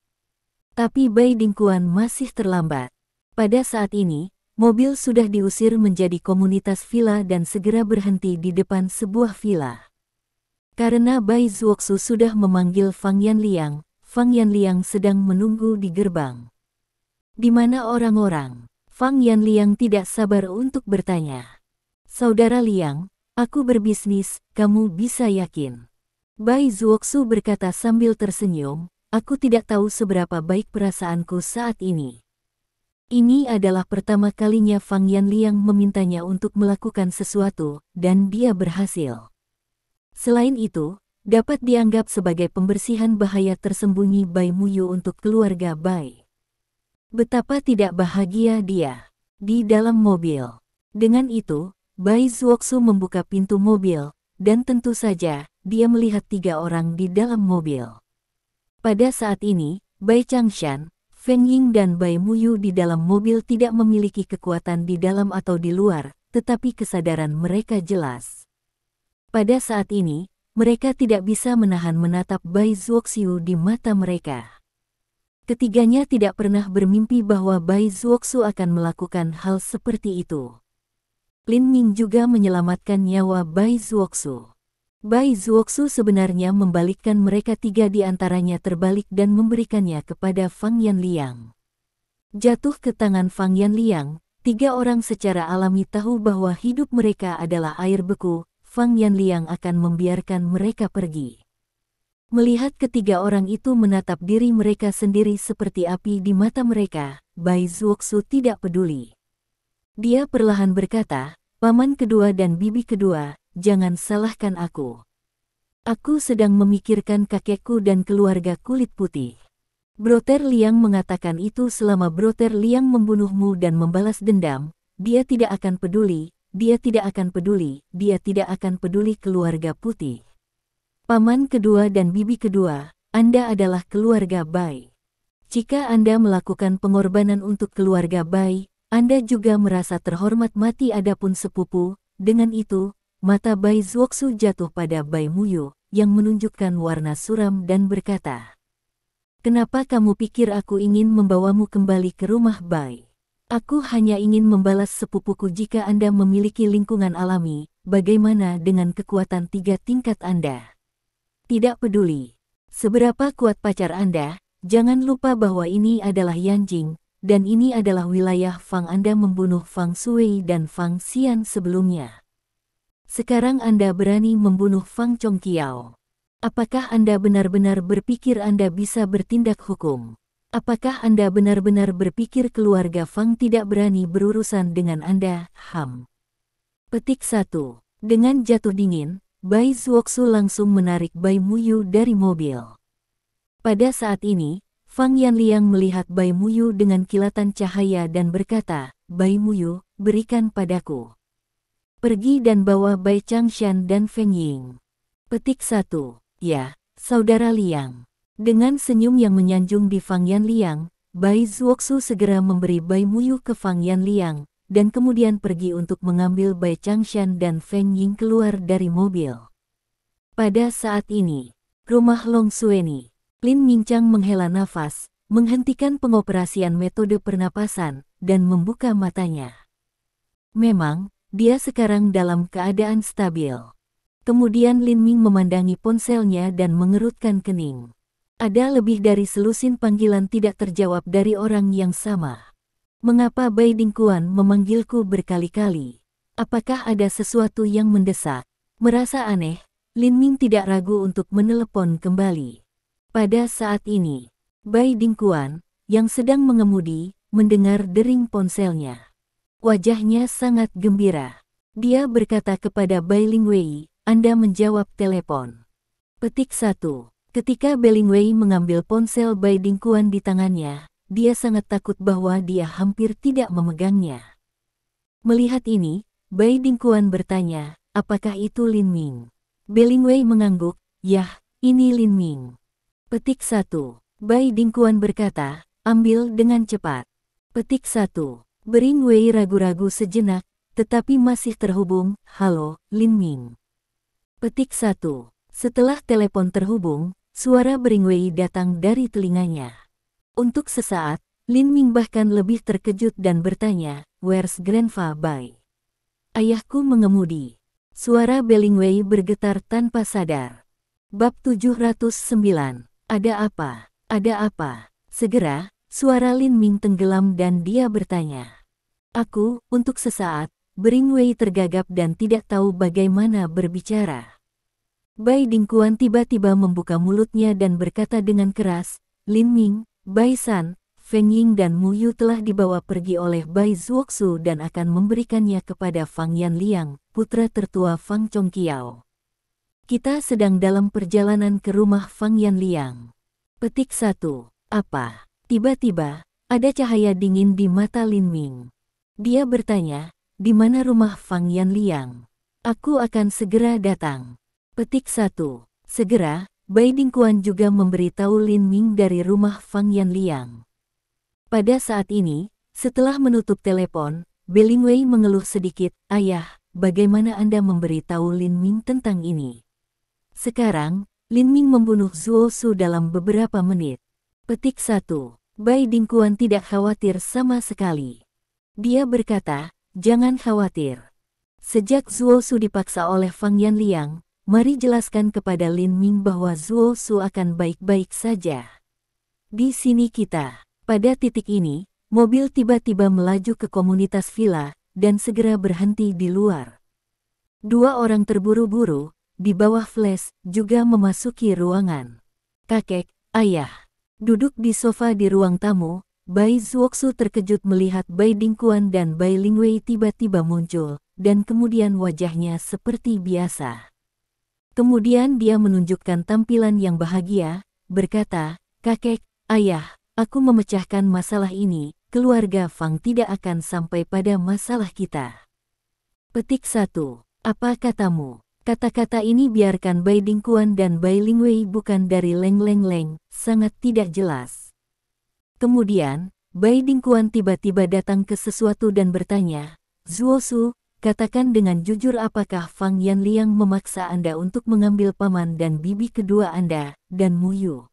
Tapi Bai Dingquan masih terlambat. Pada saat ini, mobil sudah diusir menjadi komunitas villa dan segera berhenti di depan sebuah villa. Karena Bai Zuoxiu sudah memanggil Fang Yanliang sedang menunggu di gerbang. Di mana orang-orang? Fang Yanliang tidak sabar untuk bertanya. "Saudara Liang, aku berbisnis, kamu bisa yakin." Bai Zuoxiu berkata sambil tersenyum, "Aku tidak tahu seberapa baik perasaanku saat ini." Ini adalah pertama kalinya Fang Yanliang memintanya untuk melakukan sesuatu, dan dia berhasil. Selain itu, dapat dianggap sebagai pembersihan bahaya tersembunyi Bai Muyu untuk keluarga Bai. Betapa tidak bahagia dia di dalam mobil. Dengan itu, Bai Zuoxiu membuka pintu mobil, dan tentu saja, dia melihat 3 orang di dalam mobil. Pada saat ini, Bai Changshan, Feng Ying dan Bai Muyu di dalam mobil tidak memiliki kekuatan di dalam atau di luar, tetapi kesadaran mereka jelas. Pada saat ini, mereka tidak bisa menahan menatap Bai Zuoxiu di mata mereka. Ketiganya tidak pernah bermimpi bahwa Bai Zuoxiu akan melakukan hal seperti itu. Lin Ming juga menyelamatkan nyawa Bai Zuoxiu. Bai Zuoxiu sebenarnya membalikkan mereka 3 di antaranya terbalik dan memberikannya kepada Fang Yanliang. Jatuh ke tangan Fang Yanliang, 3 orang secara alami tahu bahwa hidup mereka adalah air beku. Fang Yanliang akan membiarkan mereka pergi. Melihat ketiga orang itu menatap diri mereka sendiri seperti api di mata mereka, Bai Zuoxiu tidak peduli. Dia perlahan berkata, "Paman kedua dan bibi kedua, jangan salahkan aku. Aku sedang memikirkan kakekku dan keluarga kulit putih. Broter Liang mengatakan itu selama Broter Liang membunuhmu dan membalas dendam, dia tidak akan peduli, dia tidak akan peduli, dia tidak akan peduli keluarga putih. Paman kedua dan bibi kedua, Anda adalah keluarga Bai. Jika Anda melakukan pengorbanan untuk keluarga Bai, Anda juga merasa terhormat mati adapun sepupu." Dengan itu, mata Bai Zuoxiu jatuh pada Bai Muyu, yang menunjukkan warna suram dan berkata, "Kenapa kamu pikir aku ingin membawamu kembali ke rumah Bai? Aku hanya ingin membalas sepupuku jika Anda memiliki lingkungan alami, bagaimana dengan kekuatan 3 tingkat Anda? Tidak peduli seberapa kuat pacar Anda, jangan lupa bahwa ini adalah Yanjing, dan ini adalah wilayah Fang. Anda membunuh Fang Shui dan Fang Xian sebelumnya. Sekarang Anda berani membunuh Fang Chongqiao. Apakah Anda benar-benar berpikir Anda bisa bertindak hukum? Apakah Anda benar-benar berpikir keluarga Fang tidak berani berurusan dengan Anda?" Petik 1. Dengan jatuh dingin, Bai Zuoxiu langsung menarik Bai Muyu dari mobil. Pada saat ini, Fang Yanliang melihat Bai Muyu dengan kilatan cahaya dan berkata, "Bai Muyu, berikan padaku. Pergi dan bawa Bai Changshan dan Feng Ying." Petik 1. "Ya, Saudara Liang." Dengan senyum yang menyanjung di Fang Yanliang, Bai Zuoxiu segera memberi Bai Muyu ke Fang Yanliang, dan kemudian pergi untuk mengambil Bai Changshan dan Feng Ying keluar dari mobil. Pada saat ini, rumah Long Xueni, Lin Mingchang menghela nafas, menghentikan pengoperasian metode pernapasan, dan membuka matanya. Memang, dia sekarang dalam keadaan stabil. Kemudian Lin Ming memandangi ponselnya dan mengerutkan kening. Ada lebih dari selusin panggilan tidak terjawab dari orang yang sama. "Mengapa Bai Dingkuan memanggilku berkali-kali? Apakah ada sesuatu yang mendesak?" Merasa aneh, Lin Ming tidak ragu untuk menelepon kembali. Pada saat ini, Bai Dingkuan, yang sedang mengemudi, mendengar dering ponselnya. Wajahnya sangat gembira. Dia berkata kepada Bai Lingwei, "Anda menjawab telepon." Petik 1. Ketika Bai Lingwei mengambil ponsel Bai Dingkuan di tangannya, dia sangat takut bahwa dia hampir tidak memegangnya. Melihat ini, Bai Dingkuan bertanya, "Apakah itu Lin Ming?" Bai Lingwei mengangguk, "Yah, ini Lin Ming." Petik 1. Bai Dingkuan berkata, "Ambil dengan cepat." Petik 1. Bai Lingwei ragu-ragu sejenak, tetapi masih terhubung. "Halo, Lin Ming." Petik 1. Setelah telepon terhubung, suara Bai Lingwei datang dari telinganya. Untuk sesaat, Lin Ming bahkan lebih terkejut dan bertanya, "Where's Grandpa Bai?" "Ayahku mengemudi." Suara Bai Lingwei bergetar tanpa sadar. Bab 709. Ada apa? Ada apa? Segera, suara Lin Ming tenggelam dan dia bertanya. Untuk sesaat, Bai Lingwei tergagap dan tidak tahu bagaimana berbicara. Bai Dingkuan tiba-tiba membuka mulutnya dan berkata dengan keras, "Lin Ming, Bai San, Feng Ying dan Muyu telah dibawa pergi oleh Bai Zuoxiu dan akan memberikannya kepada Fang Yanliang, putra tertua Fang Chongqiao. Kita sedang dalam perjalanan ke rumah Fang Yanliang." Petik 1. Apa? Tiba-tiba, ada cahaya dingin di mata Lin Ming. Dia bertanya, "Di mana rumah Fang Yanliang?" Aku akan segera datang. Petik 1. Segera, Bai Dingkuan juga memberitahu Lin Ming dari rumah Fang Yanliang. Pada saat ini, setelah menutup telepon, Belingwei mengeluh sedikit, "Ayah, bagaimana Anda memberitahu Lin Ming tentang ini? Sekarang, Lin Ming membunuh Zuo Su dalam beberapa menit." Petik 1. Bai Dingkuan tidak khawatir sama sekali. Dia berkata, "Jangan khawatir. Sejak Zuo Su dipaksa oleh Fang Yanliang, mari jelaskan kepada Lin Ming bahwa Zuo Su akan baik-baik saja." Di sini kita. Pada titik ini, mobil tiba-tiba melaju ke komunitas villa, dan segera berhenti di luar. Dua orang terburu-buru, di bawah flash, juga memasuki ruangan. "Kakek, ayah." Duduk di sofa di ruang tamu, Bai Zuoxu terkejut melihat Bai Dingkuan dan Bai Lingwei tiba-tiba muncul, dan kemudian wajahnya seperti biasa. Kemudian dia menunjukkan tampilan yang bahagia, berkata, "Kakek, ayah, aku memecahkan masalah ini, keluarga Fang tidak akan sampai pada masalah kita." Petik 1. Apa katamu? Kata-kata ini biarkan Bai Dingkuan dan Bai Lingwei bukan dari leng-leng-leng, sangat tidak jelas. Kemudian, Bai Dingkuan tiba-tiba datang ke sesuatu dan bertanya, "Zuo Su, katakan dengan jujur apakah Fang Yanliang memaksa Anda untuk mengambil paman dan bibi kedua Anda, dan Muyu?"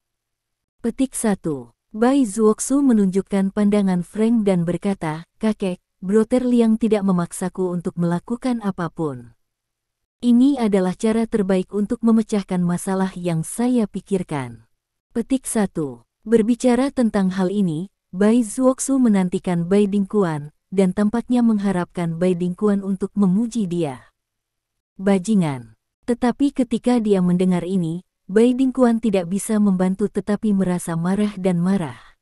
Petik 1. Bai Zuoxu menunjukkan pandangan frank dan berkata, "Kakek, Brother Liang tidak memaksaku untuk melakukan apapun. Ini adalah cara terbaik untuk memecahkan masalah yang saya pikirkan." Petik 1. Berbicara tentang hal ini, Bai Zuoxu menantikan Bai Dingkuan, dan tampaknya mengharapkan Bai Dingkuan untuk memuji dia. Bajingan. Tetapi ketika dia mendengar ini, Bai Dingkuan tidak bisa membantu tetapi merasa marah dan marah.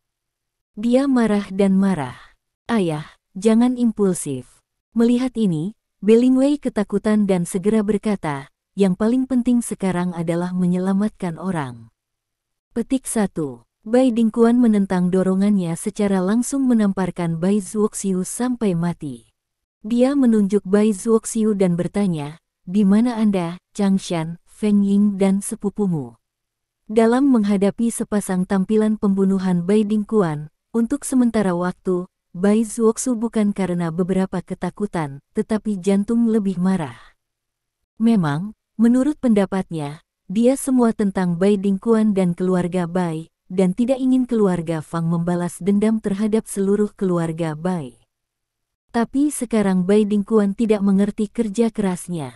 Dia marah dan marah. "Ayah, jangan impulsif." Melihat ini, Belingwei ketakutan dan segera berkata, "Yang paling penting sekarang adalah menyelamatkan orang." Petik 1. Bai Dingkuan menentang dorongannya secara langsung menamparkan Bai Zuoxiu sampai mati. Dia menunjuk Bai Zuoxiu dan bertanya, "Di mana Anda, Changshan, Feng Ying dan sepupumu?" Dalam menghadapi sepasang tampilan pembunuhan Bai Dingkuan, untuk sementara waktu, Bai Zuoxiu bukan karena beberapa ketakutan, tetapi jantung lebih marah. Memang, menurut pendapatnya, dia semua tentang Bai Dingkuan dan keluarga Bai, dan tidak ingin keluarga Fang membalas dendam terhadap seluruh keluarga Bai. Tapi sekarang Bai Dingkuan tidak mengerti kerja kerasnya.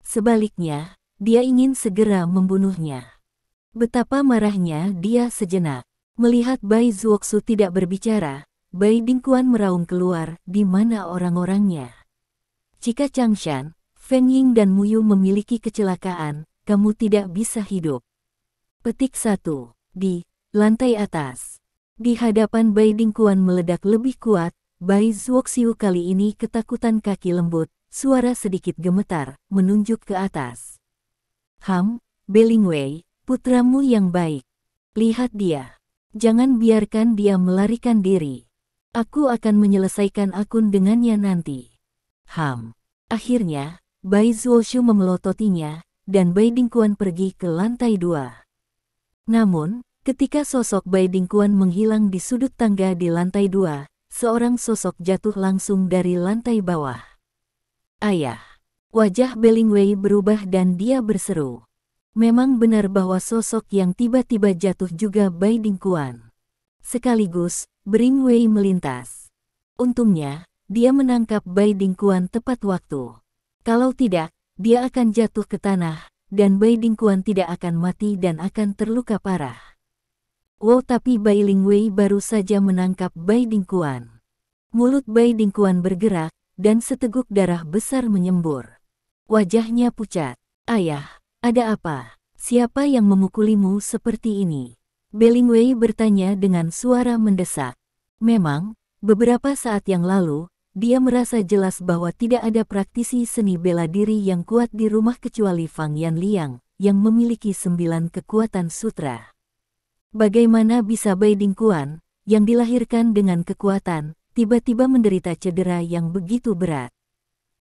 Sebaliknya, dia ingin segera membunuhnya. Betapa marahnya dia sejenak. Melihat Bai Zuoxu tidak berbicara, Bai Dingkuan meraung keluar, "Di mana orang-orangnya? Jika Changshan, Feng Ying dan Muyu memiliki kecelakaan, kamu tidak bisa hidup." Petik 1. Di lantai atas. Di hadapan Bai Dingkuan meledak lebih kuat, Bai Zuoxiu kali ini ketakutan kaki lembut, suara sedikit gemetar, menunjuk ke atas. Belingwei, putramu yang baik. Lihat dia. Jangan biarkan dia melarikan diri. Aku akan menyelesaikan akun dengannya nanti." Akhirnya, Bai Zuoxiu memelototinya, dan Bai Dingkuan pergi ke lantai 2. Namun, ketika sosok Bai Dingkuan menghilang di sudut tangga di lantai 2, seorang sosok jatuh langsung dari lantai bawah. "Ayah." Wajah Belingwei berubah dan dia berseru. Memang benar bahwa sosok yang tiba-tiba jatuh juga Bai Dingkuan. Sekaligus, Belingwei melintas. Untungnya, dia menangkap Bai Dingkuan tepat waktu. Kalau tidak, dia akan jatuh ke tanah, dan Bai Dingkuan tidak akan mati dan akan terluka parah. Wow, tapi Bai Lingwei baru saja menangkap Bai Dingkuan. Mulut Bai Dingkuan bergerak, dan seteguk darah besar menyembur. Wajahnya pucat. "Ayah, ada apa? Siapa yang memukulimu seperti ini?" Belingwei bertanya dengan suara mendesak. Memang, beberapa saat yang lalu, dia merasa jelas bahwa tidak ada praktisi seni bela diri yang kuat di rumah kecuali Fang Yanliang, yang memiliki 9 kekuatan sutra. Bagaimana bisa Bai Dingkuan, yang dilahirkan dengan kekuatan, tiba-tiba menderita cedera yang begitu berat?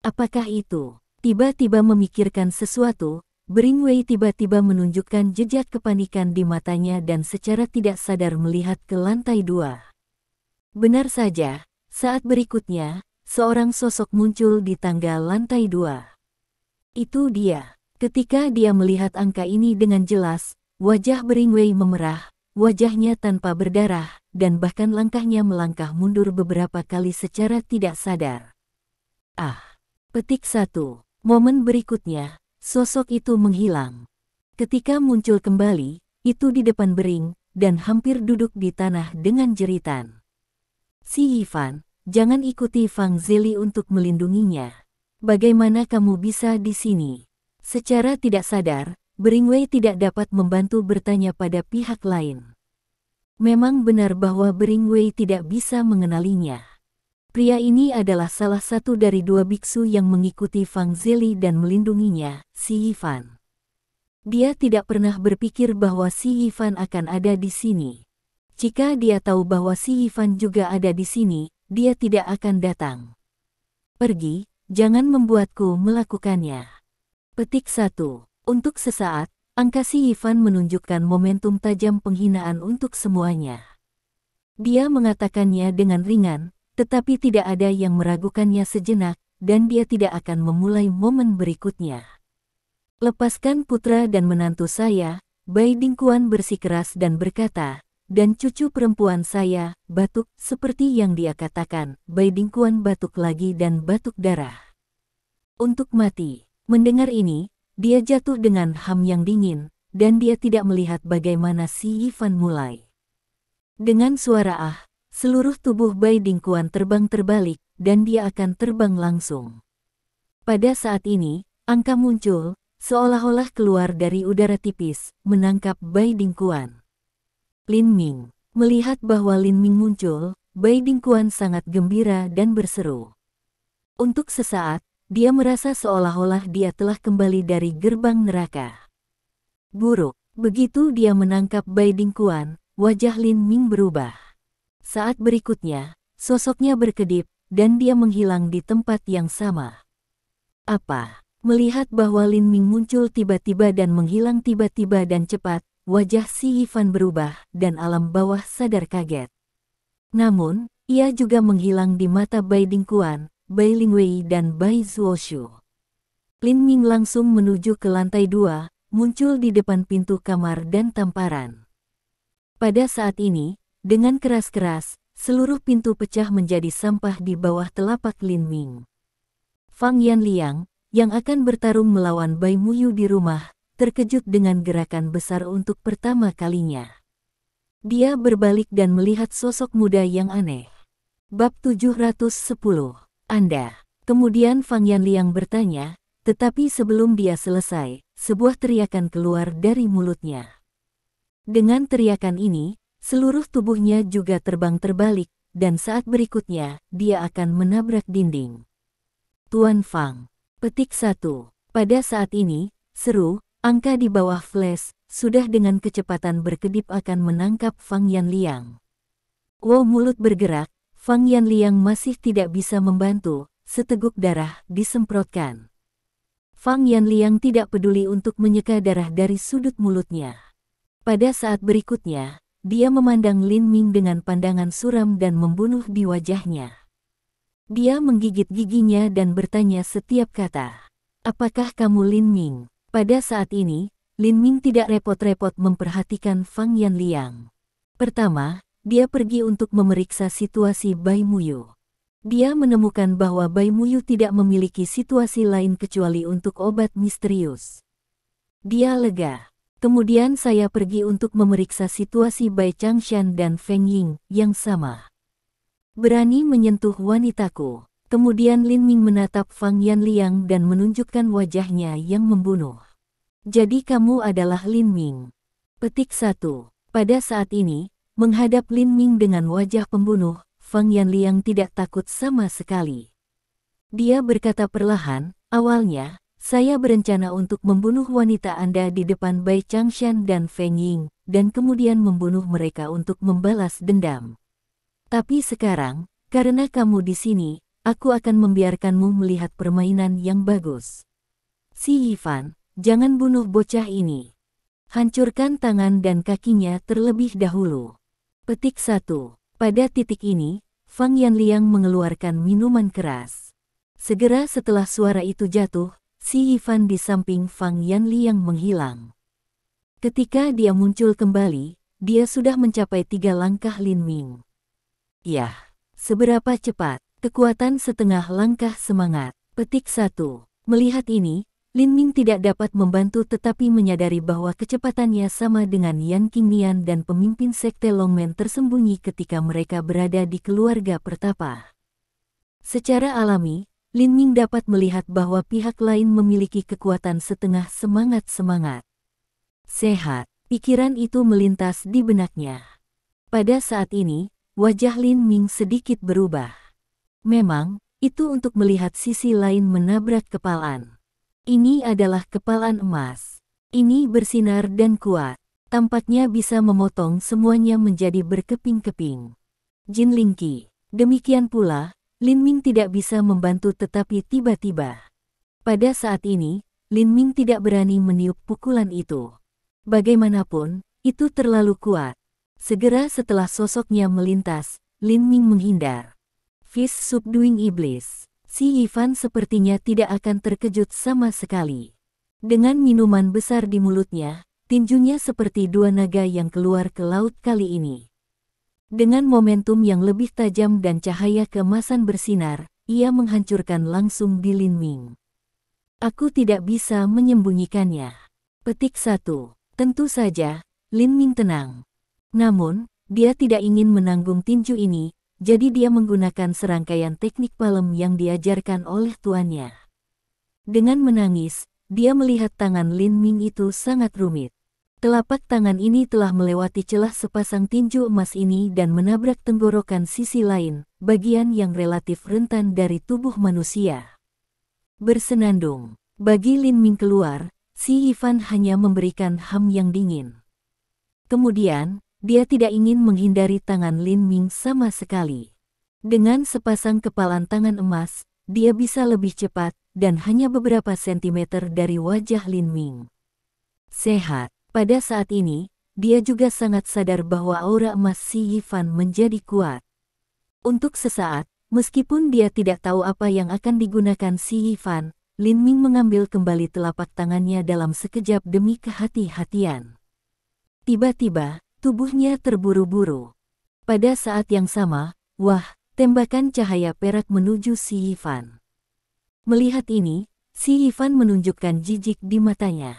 Apakah itu Tiba-tiba memikirkan sesuatu, Beringwei tiba-tiba menunjukkan jejak kepanikan di matanya dan secara tidak sadar melihat ke lantai 2. Benar saja, saat berikutnya, seorang sosok muncul di tangga lantai 2. Itu dia. Ketika dia melihat angka ini dengan jelas, wajah Beringwei memerah, wajahnya tanpa berdarah, dan bahkan langkahnya melangkah mundur beberapa kali secara tidak sadar. Petik 1. Momen berikutnya, sosok itu menghilang. Ketika muncul kembali, itu di depan Bering, dan hampir duduk di tanah dengan jeritan. Si Yifan, jangan ikuti Fang Zili untuk melindunginya. Bagaimana kamu bisa di sini? Secara tidak sadar, Beringwei tidak dapat membantu bertanya pada pihak lain. Memang benar bahwa Beringwei tidak bisa mengenalinya. Pria ini adalah salah satu dari 2 biksu yang mengikuti Fang Zili dan melindunginya, si Yifan. Dia tidak pernah berpikir bahwa si Yifan akan ada di sini. Jika dia tahu bahwa si Yifan juga ada di sini, dia tidak akan datang. Pergi, jangan membuatku melakukannya. Petik 1. Untuk sesaat, angka si Yifan menunjukkan momentum tajam penghinaan untuk semuanya. Dia mengatakannya dengan ringan, tetapi tidak ada yang meragukannya sejenak, dan dia tidak akan memulai momen berikutnya. Lepaskan putra dan menantu saya, Bai Dingkuan bersikeras dan berkata, dan cucu perempuan saya, batuk, seperti yang dia katakan. Bai Dingkuan batuk lagi dan batuk darah. Untuk mati. Mendengar ini, dia jatuh dengan ham yang dingin, dan dia tidak melihat bagaimana si Yifan mulai. Dengan suara seluruh tubuh Bai Dingkuan terbang terbalik, dan dia akan terbang langsung. Pada saat ini, angka muncul, seolah-olah keluar dari udara tipis, menangkap Bai Dingkuan. Lin Ming. Melihat bahwa Lin Ming muncul, Bai Dingkuan sangat gembira dan berseru. Untuk sesaat, dia merasa seolah-olah dia telah kembali dari gerbang neraka. Buruk. Begitu dia menangkap Bai Dingkuan, wajah Lin Ming berubah. Saat berikutnya, sosoknya berkedip, dan dia menghilang di tempat yang sama. Melihat bahwa Lin Ming muncul tiba-tiba dan menghilang tiba-tiba dan cepat, wajah si Yifan berubah, dan alam bawah sadar kaget. Namun, ia juga menghilang di mata Bai Dingkuan, Bai Lingwei dan Bai Zuoshu. Lin Ming langsung menuju ke lantai 2, muncul di depan pintu kamar dan tamparan. Pada saat ini, dengan keras-keras, seluruh pintu pecah menjadi sampah di bawah telapak Lin Ming. Fang Yanliang, yang akan bertarung melawan Bai Muyu di rumah, terkejut dengan gerakan besar untuk pertama kalinya. Dia berbalik dan melihat sosok muda yang aneh. Bab 710. Anda. Kemudian Fang Yanliang bertanya, tetapi sebelum dia selesai, sebuah teriakan keluar dari mulutnya. Dengan teriakan ini, seluruh tubuhnya juga terbang terbalik, dan saat berikutnya, dia akan menabrak dinding. Tuan Fang. Petik 1. Pada saat ini, seru, angka di bawah flash, sudah dengan kecepatan berkedip akan menangkap Fang Yanliang. Mulut bergerak, Fang Yanliang masih tidak bisa membantu, seteguk darah disemprotkan. Fang Yanliang tidak peduli untuk menyeka darah dari sudut mulutnya. Pada saat berikutnya, dia memandang Lin Ming dengan pandangan suram dan membunuh di wajahnya. Dia menggigit giginya dan bertanya setiap kata. Apakah kamu Lin Ming? Pada saat ini, Lin Ming tidak repot-repot memperhatikan Fang Yanliang. Pertama, dia pergi untuk memeriksa situasi Bai Muyu. Dia menemukan bahwa Bai Muyu tidak memiliki situasi lain kecuali untuk obat misterius. Dia lega. Kemudian saya pergi untuk memeriksa situasi Bai Changshan dan Feng Ying yang sama. Berani menyentuh wanitaku. Kemudian Lin Ming menatap Fang Yanliang dan menunjukkan wajahnya yang membunuh. Jadi kamu adalah Lin Ming. Petik 1. Pada saat ini, menghadap Lin Ming dengan wajah pembunuh, Fang Yanliang tidak takut sama sekali. Dia berkata perlahan, awalnya, saya berencana untuk membunuh wanita Anda di depan Bai Changshan dan Feng Ying, dan kemudian membunuh mereka untuk membalas dendam. Tapi sekarang, karena kamu di sini, aku akan membiarkanmu melihat permainan yang bagus. Si Yifan, jangan bunuh bocah ini. Hancurkan tangan dan kakinya terlebih dahulu. Petik 1. Pada titik ini, Fang Yanliang mengeluarkan minuman keras. Segera setelah suara itu jatuh, si Yifan di samping Fang Yanliang menghilang. Ketika dia muncul kembali, dia sudah mencapai 3 langkah Lin Ming. Yah, seberapa cepat, kekuatan setengah langkah semangat. Petik 1. Melihat ini, Lin Ming tidak dapat membantu tetapi menyadari bahwa kecepatannya sama dengan Yan Qingnian dan pemimpin sekte Longmen tersembunyi ketika mereka berada di keluarga pertapa. Secara alami, Lin Ming dapat melihat bahwa pihak lain memiliki kekuatan setengah semangat-semangat. Sehat, pikiran itu melintas di benaknya. Pada saat ini, wajah Lin Ming sedikit berubah. Memang, itu untuk melihat sisi lain menabrak kepalan. Ini adalah kepalan emas. Ini bersinar dan kuat. Tampaknya bisa memotong semuanya menjadi berkeping-keping. Jin Lingqi. Demikian pula, Lin Ming tidak bisa membantu tetapi tiba-tiba. Pada saat ini, Lin Ming tidak berani meniup pukulan itu. Bagaimanapun, itu terlalu kuat. Segera setelah sosoknya melintas, Lin Ming menghindar. Fist Subduing Iblis. Si Yifan sepertinya tidak akan terkejut sama sekali. Dengan minuman besar di mulutnya, tinjunya seperti 2 naga yang keluar ke laut kali ini. Dengan momentum yang lebih tajam dan cahaya keemasan bersinar, ia menghancurkan langsung di Lin Ming. Aku tidak bisa menyembunyikannya. Petik 1. Tentu saja, Lin Ming tenang. Namun, dia tidak ingin menanggung tinju ini, jadi dia menggunakan serangkaian teknik palem yang diajarkan oleh tuannya. Dengan menangis, dia melihat tangan Lin Ming itu sangat rumit. Telapak tangan ini telah melewati celah sepasang tinju emas ini dan menabrak tenggorokan sisi lain, bagian yang relatif rentan dari tubuh manusia. Bersenandung, bagi Lin Ming keluar, si Yifan hanya memberikan ham yang dingin. Kemudian, dia tidak ingin menghindari tangan Lin Ming sama sekali. Dengan sepasang kepalan tangan emas, dia bisa lebih cepat, dan hanya beberapa sentimeter dari wajah Lin Ming. Sehat, pada saat ini, dia juga sangat sadar bahwa aura emas si Yifan menjadi kuat. Untuk sesaat, meskipun dia tidak tahu apa yang akan digunakan si Yifan, Lin Ming mengambil kembali telapak tangannya dalam sekejap demi kehati-hatian. Tiba-tiba, tubuhnya terburu-buru. Pada saat yang sama, wah, tembakan cahaya perak menuju si Yifan. Melihat ini, si Yifan menunjukkan jijik di matanya.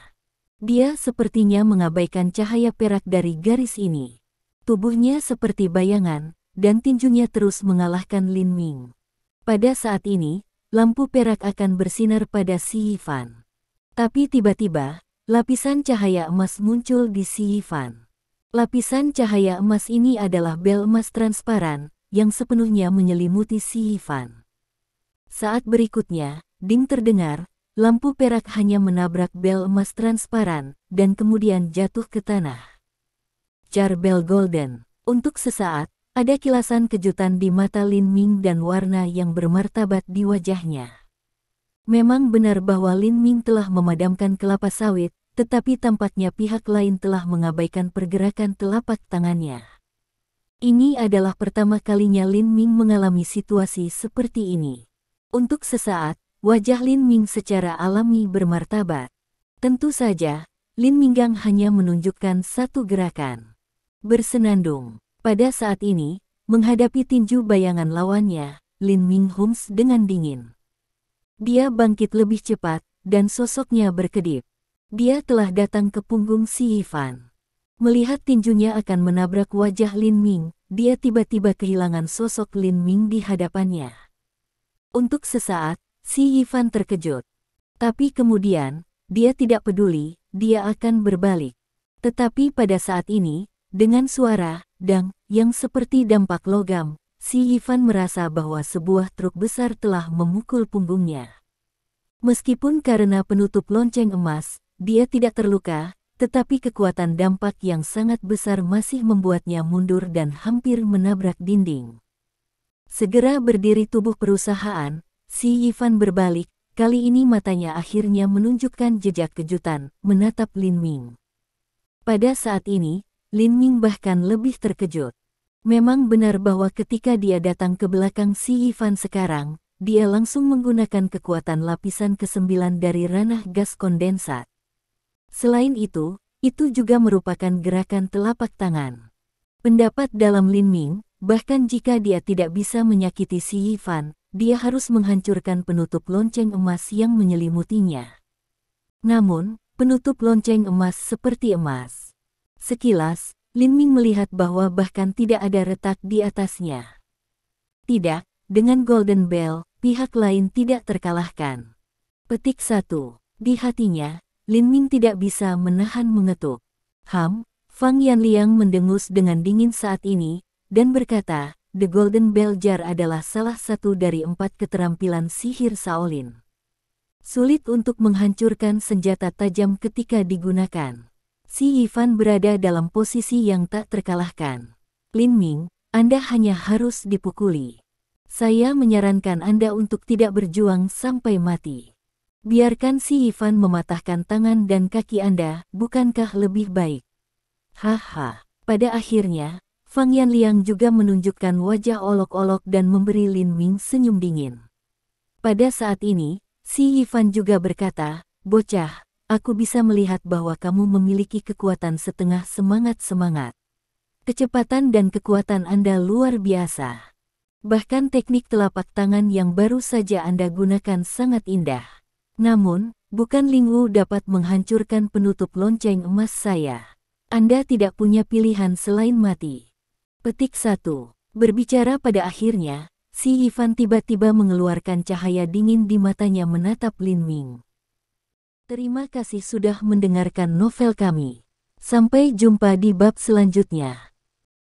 Dia sepertinya mengabaikan cahaya perak dari garis ini. Tubuhnya seperti bayangan, dan tinjunya terus mengalahkan Lin Ming. Pada saat ini, lampu perak akan bersinar pada si Yifan. Tapi tiba-tiba, lapisan cahaya emas muncul di si Yifan. Lapisan cahaya emas ini adalah bel emas transparan, yang sepenuhnya menyelimuti si Yifan. Saat berikutnya, ding terdengar, lampu perak hanya menabrak bel emas transparan, dan kemudian jatuh ke tanah. Charbel Golden. Untuk sesaat, ada kilasan kejutan di mata Lin Ming dan warna yang bermartabat di wajahnya. Memang benar bahwa Lin Ming telah memadamkan kelapa sawit, tetapi tampaknya pihak lain telah mengabaikan pergerakan telapak tangannya. Ini adalah pertama kalinya Lin Ming mengalami situasi seperti ini. Untuk sesaat, wajah Lin Ming secara alami bermartabat. Tentu saja, Lin Minggang hanya menunjukkan satu gerakan. Bersenandung. Pada saat ini, menghadapi tinju bayangan lawannya, Lin Ming hums dengan dingin. Dia bangkit lebih cepat, dan sosoknya berkedip. Dia telah datang ke punggung si Yifan. Melihat tinjunya akan menabrak wajah Lin Ming, dia tiba-tiba kehilangan sosok Lin Ming di hadapannya. Untuk sesaat, si Yifan terkejut. Tapi kemudian, dia tidak peduli, dia akan berbalik. Tetapi pada saat ini, dengan suara dang yang seperti dampak logam, si Yifan merasa bahwa sebuah truk besar telah memukul punggungnya. Meskipun karena penutup lonceng emas, dia tidak terluka, tetapi kekuatan dampak yang sangat besar masih membuatnya mundur dan hampir menabrak dinding. Segera berdiri tubuh perusahaan, si Yifan berbalik, kali ini matanya akhirnya menunjukkan jejak kejutan, menatap Lin Ming. Pada saat ini, Lin Ming bahkan lebih terkejut. Memang benar bahwa ketika dia datang ke belakang si Yifan sekarang, dia langsung menggunakan kekuatan lapisan ke-9 dari ranah gas kondensat. Selain itu juga merupakan gerakan telapak tangan. Pendapat dalam Lin Ming, bahkan jika dia tidak bisa menyakiti si Yifan, dia harus menghancurkan penutup lonceng emas yang menyelimutinya. Namun, penutup lonceng emas seperti emas. Sekilas, Lin Ming melihat bahwa bahkan tidak ada retak di atasnya. Tidak, dengan Golden Bell, pihak lain tidak terkalahkan. Petik 1. Di hatinya, Lin Ming tidak bisa menahan mengetuk. Fang Yanliang mendengus dengan dingin saat ini, dan berkata, The Golden Bell Jar adalah salah satu dari 4 keterampilan sihir Shaolin. Sulit untuk menghancurkan senjata tajam ketika digunakan. Si Yifan berada dalam posisi yang tak terkalahkan. Lin Ming, Anda hanya harus dipukuli. Saya menyarankan Anda untuk tidak berjuang sampai mati. Biarkan si Yifan mematahkan tangan dan kaki Anda, bukankah lebih baik? Haha, pada akhirnya, Fang Yanliang juga menunjukkan wajah olok-olok dan memberi Lin Ming senyum dingin. Pada saat ini, si Yifan juga berkata, Bocah, aku bisa melihat bahwa kamu memiliki kekuatan setengah semangat-semangat. Kecepatan dan kekuatan Anda luar biasa. Bahkan teknik telapak tangan yang baru saja Anda gunakan sangat indah. Namun, bukan Ling Wu dapat menghancurkan penutup lonceng emas saya. Anda tidak punya pilihan selain mati. Petik 1. Berbicara pada akhirnya, si Yifan tiba-tiba mengeluarkan cahaya dingin di matanya menatap Lin Ming. Terima kasih sudah mendengarkan novel kami. Sampai jumpa di bab selanjutnya.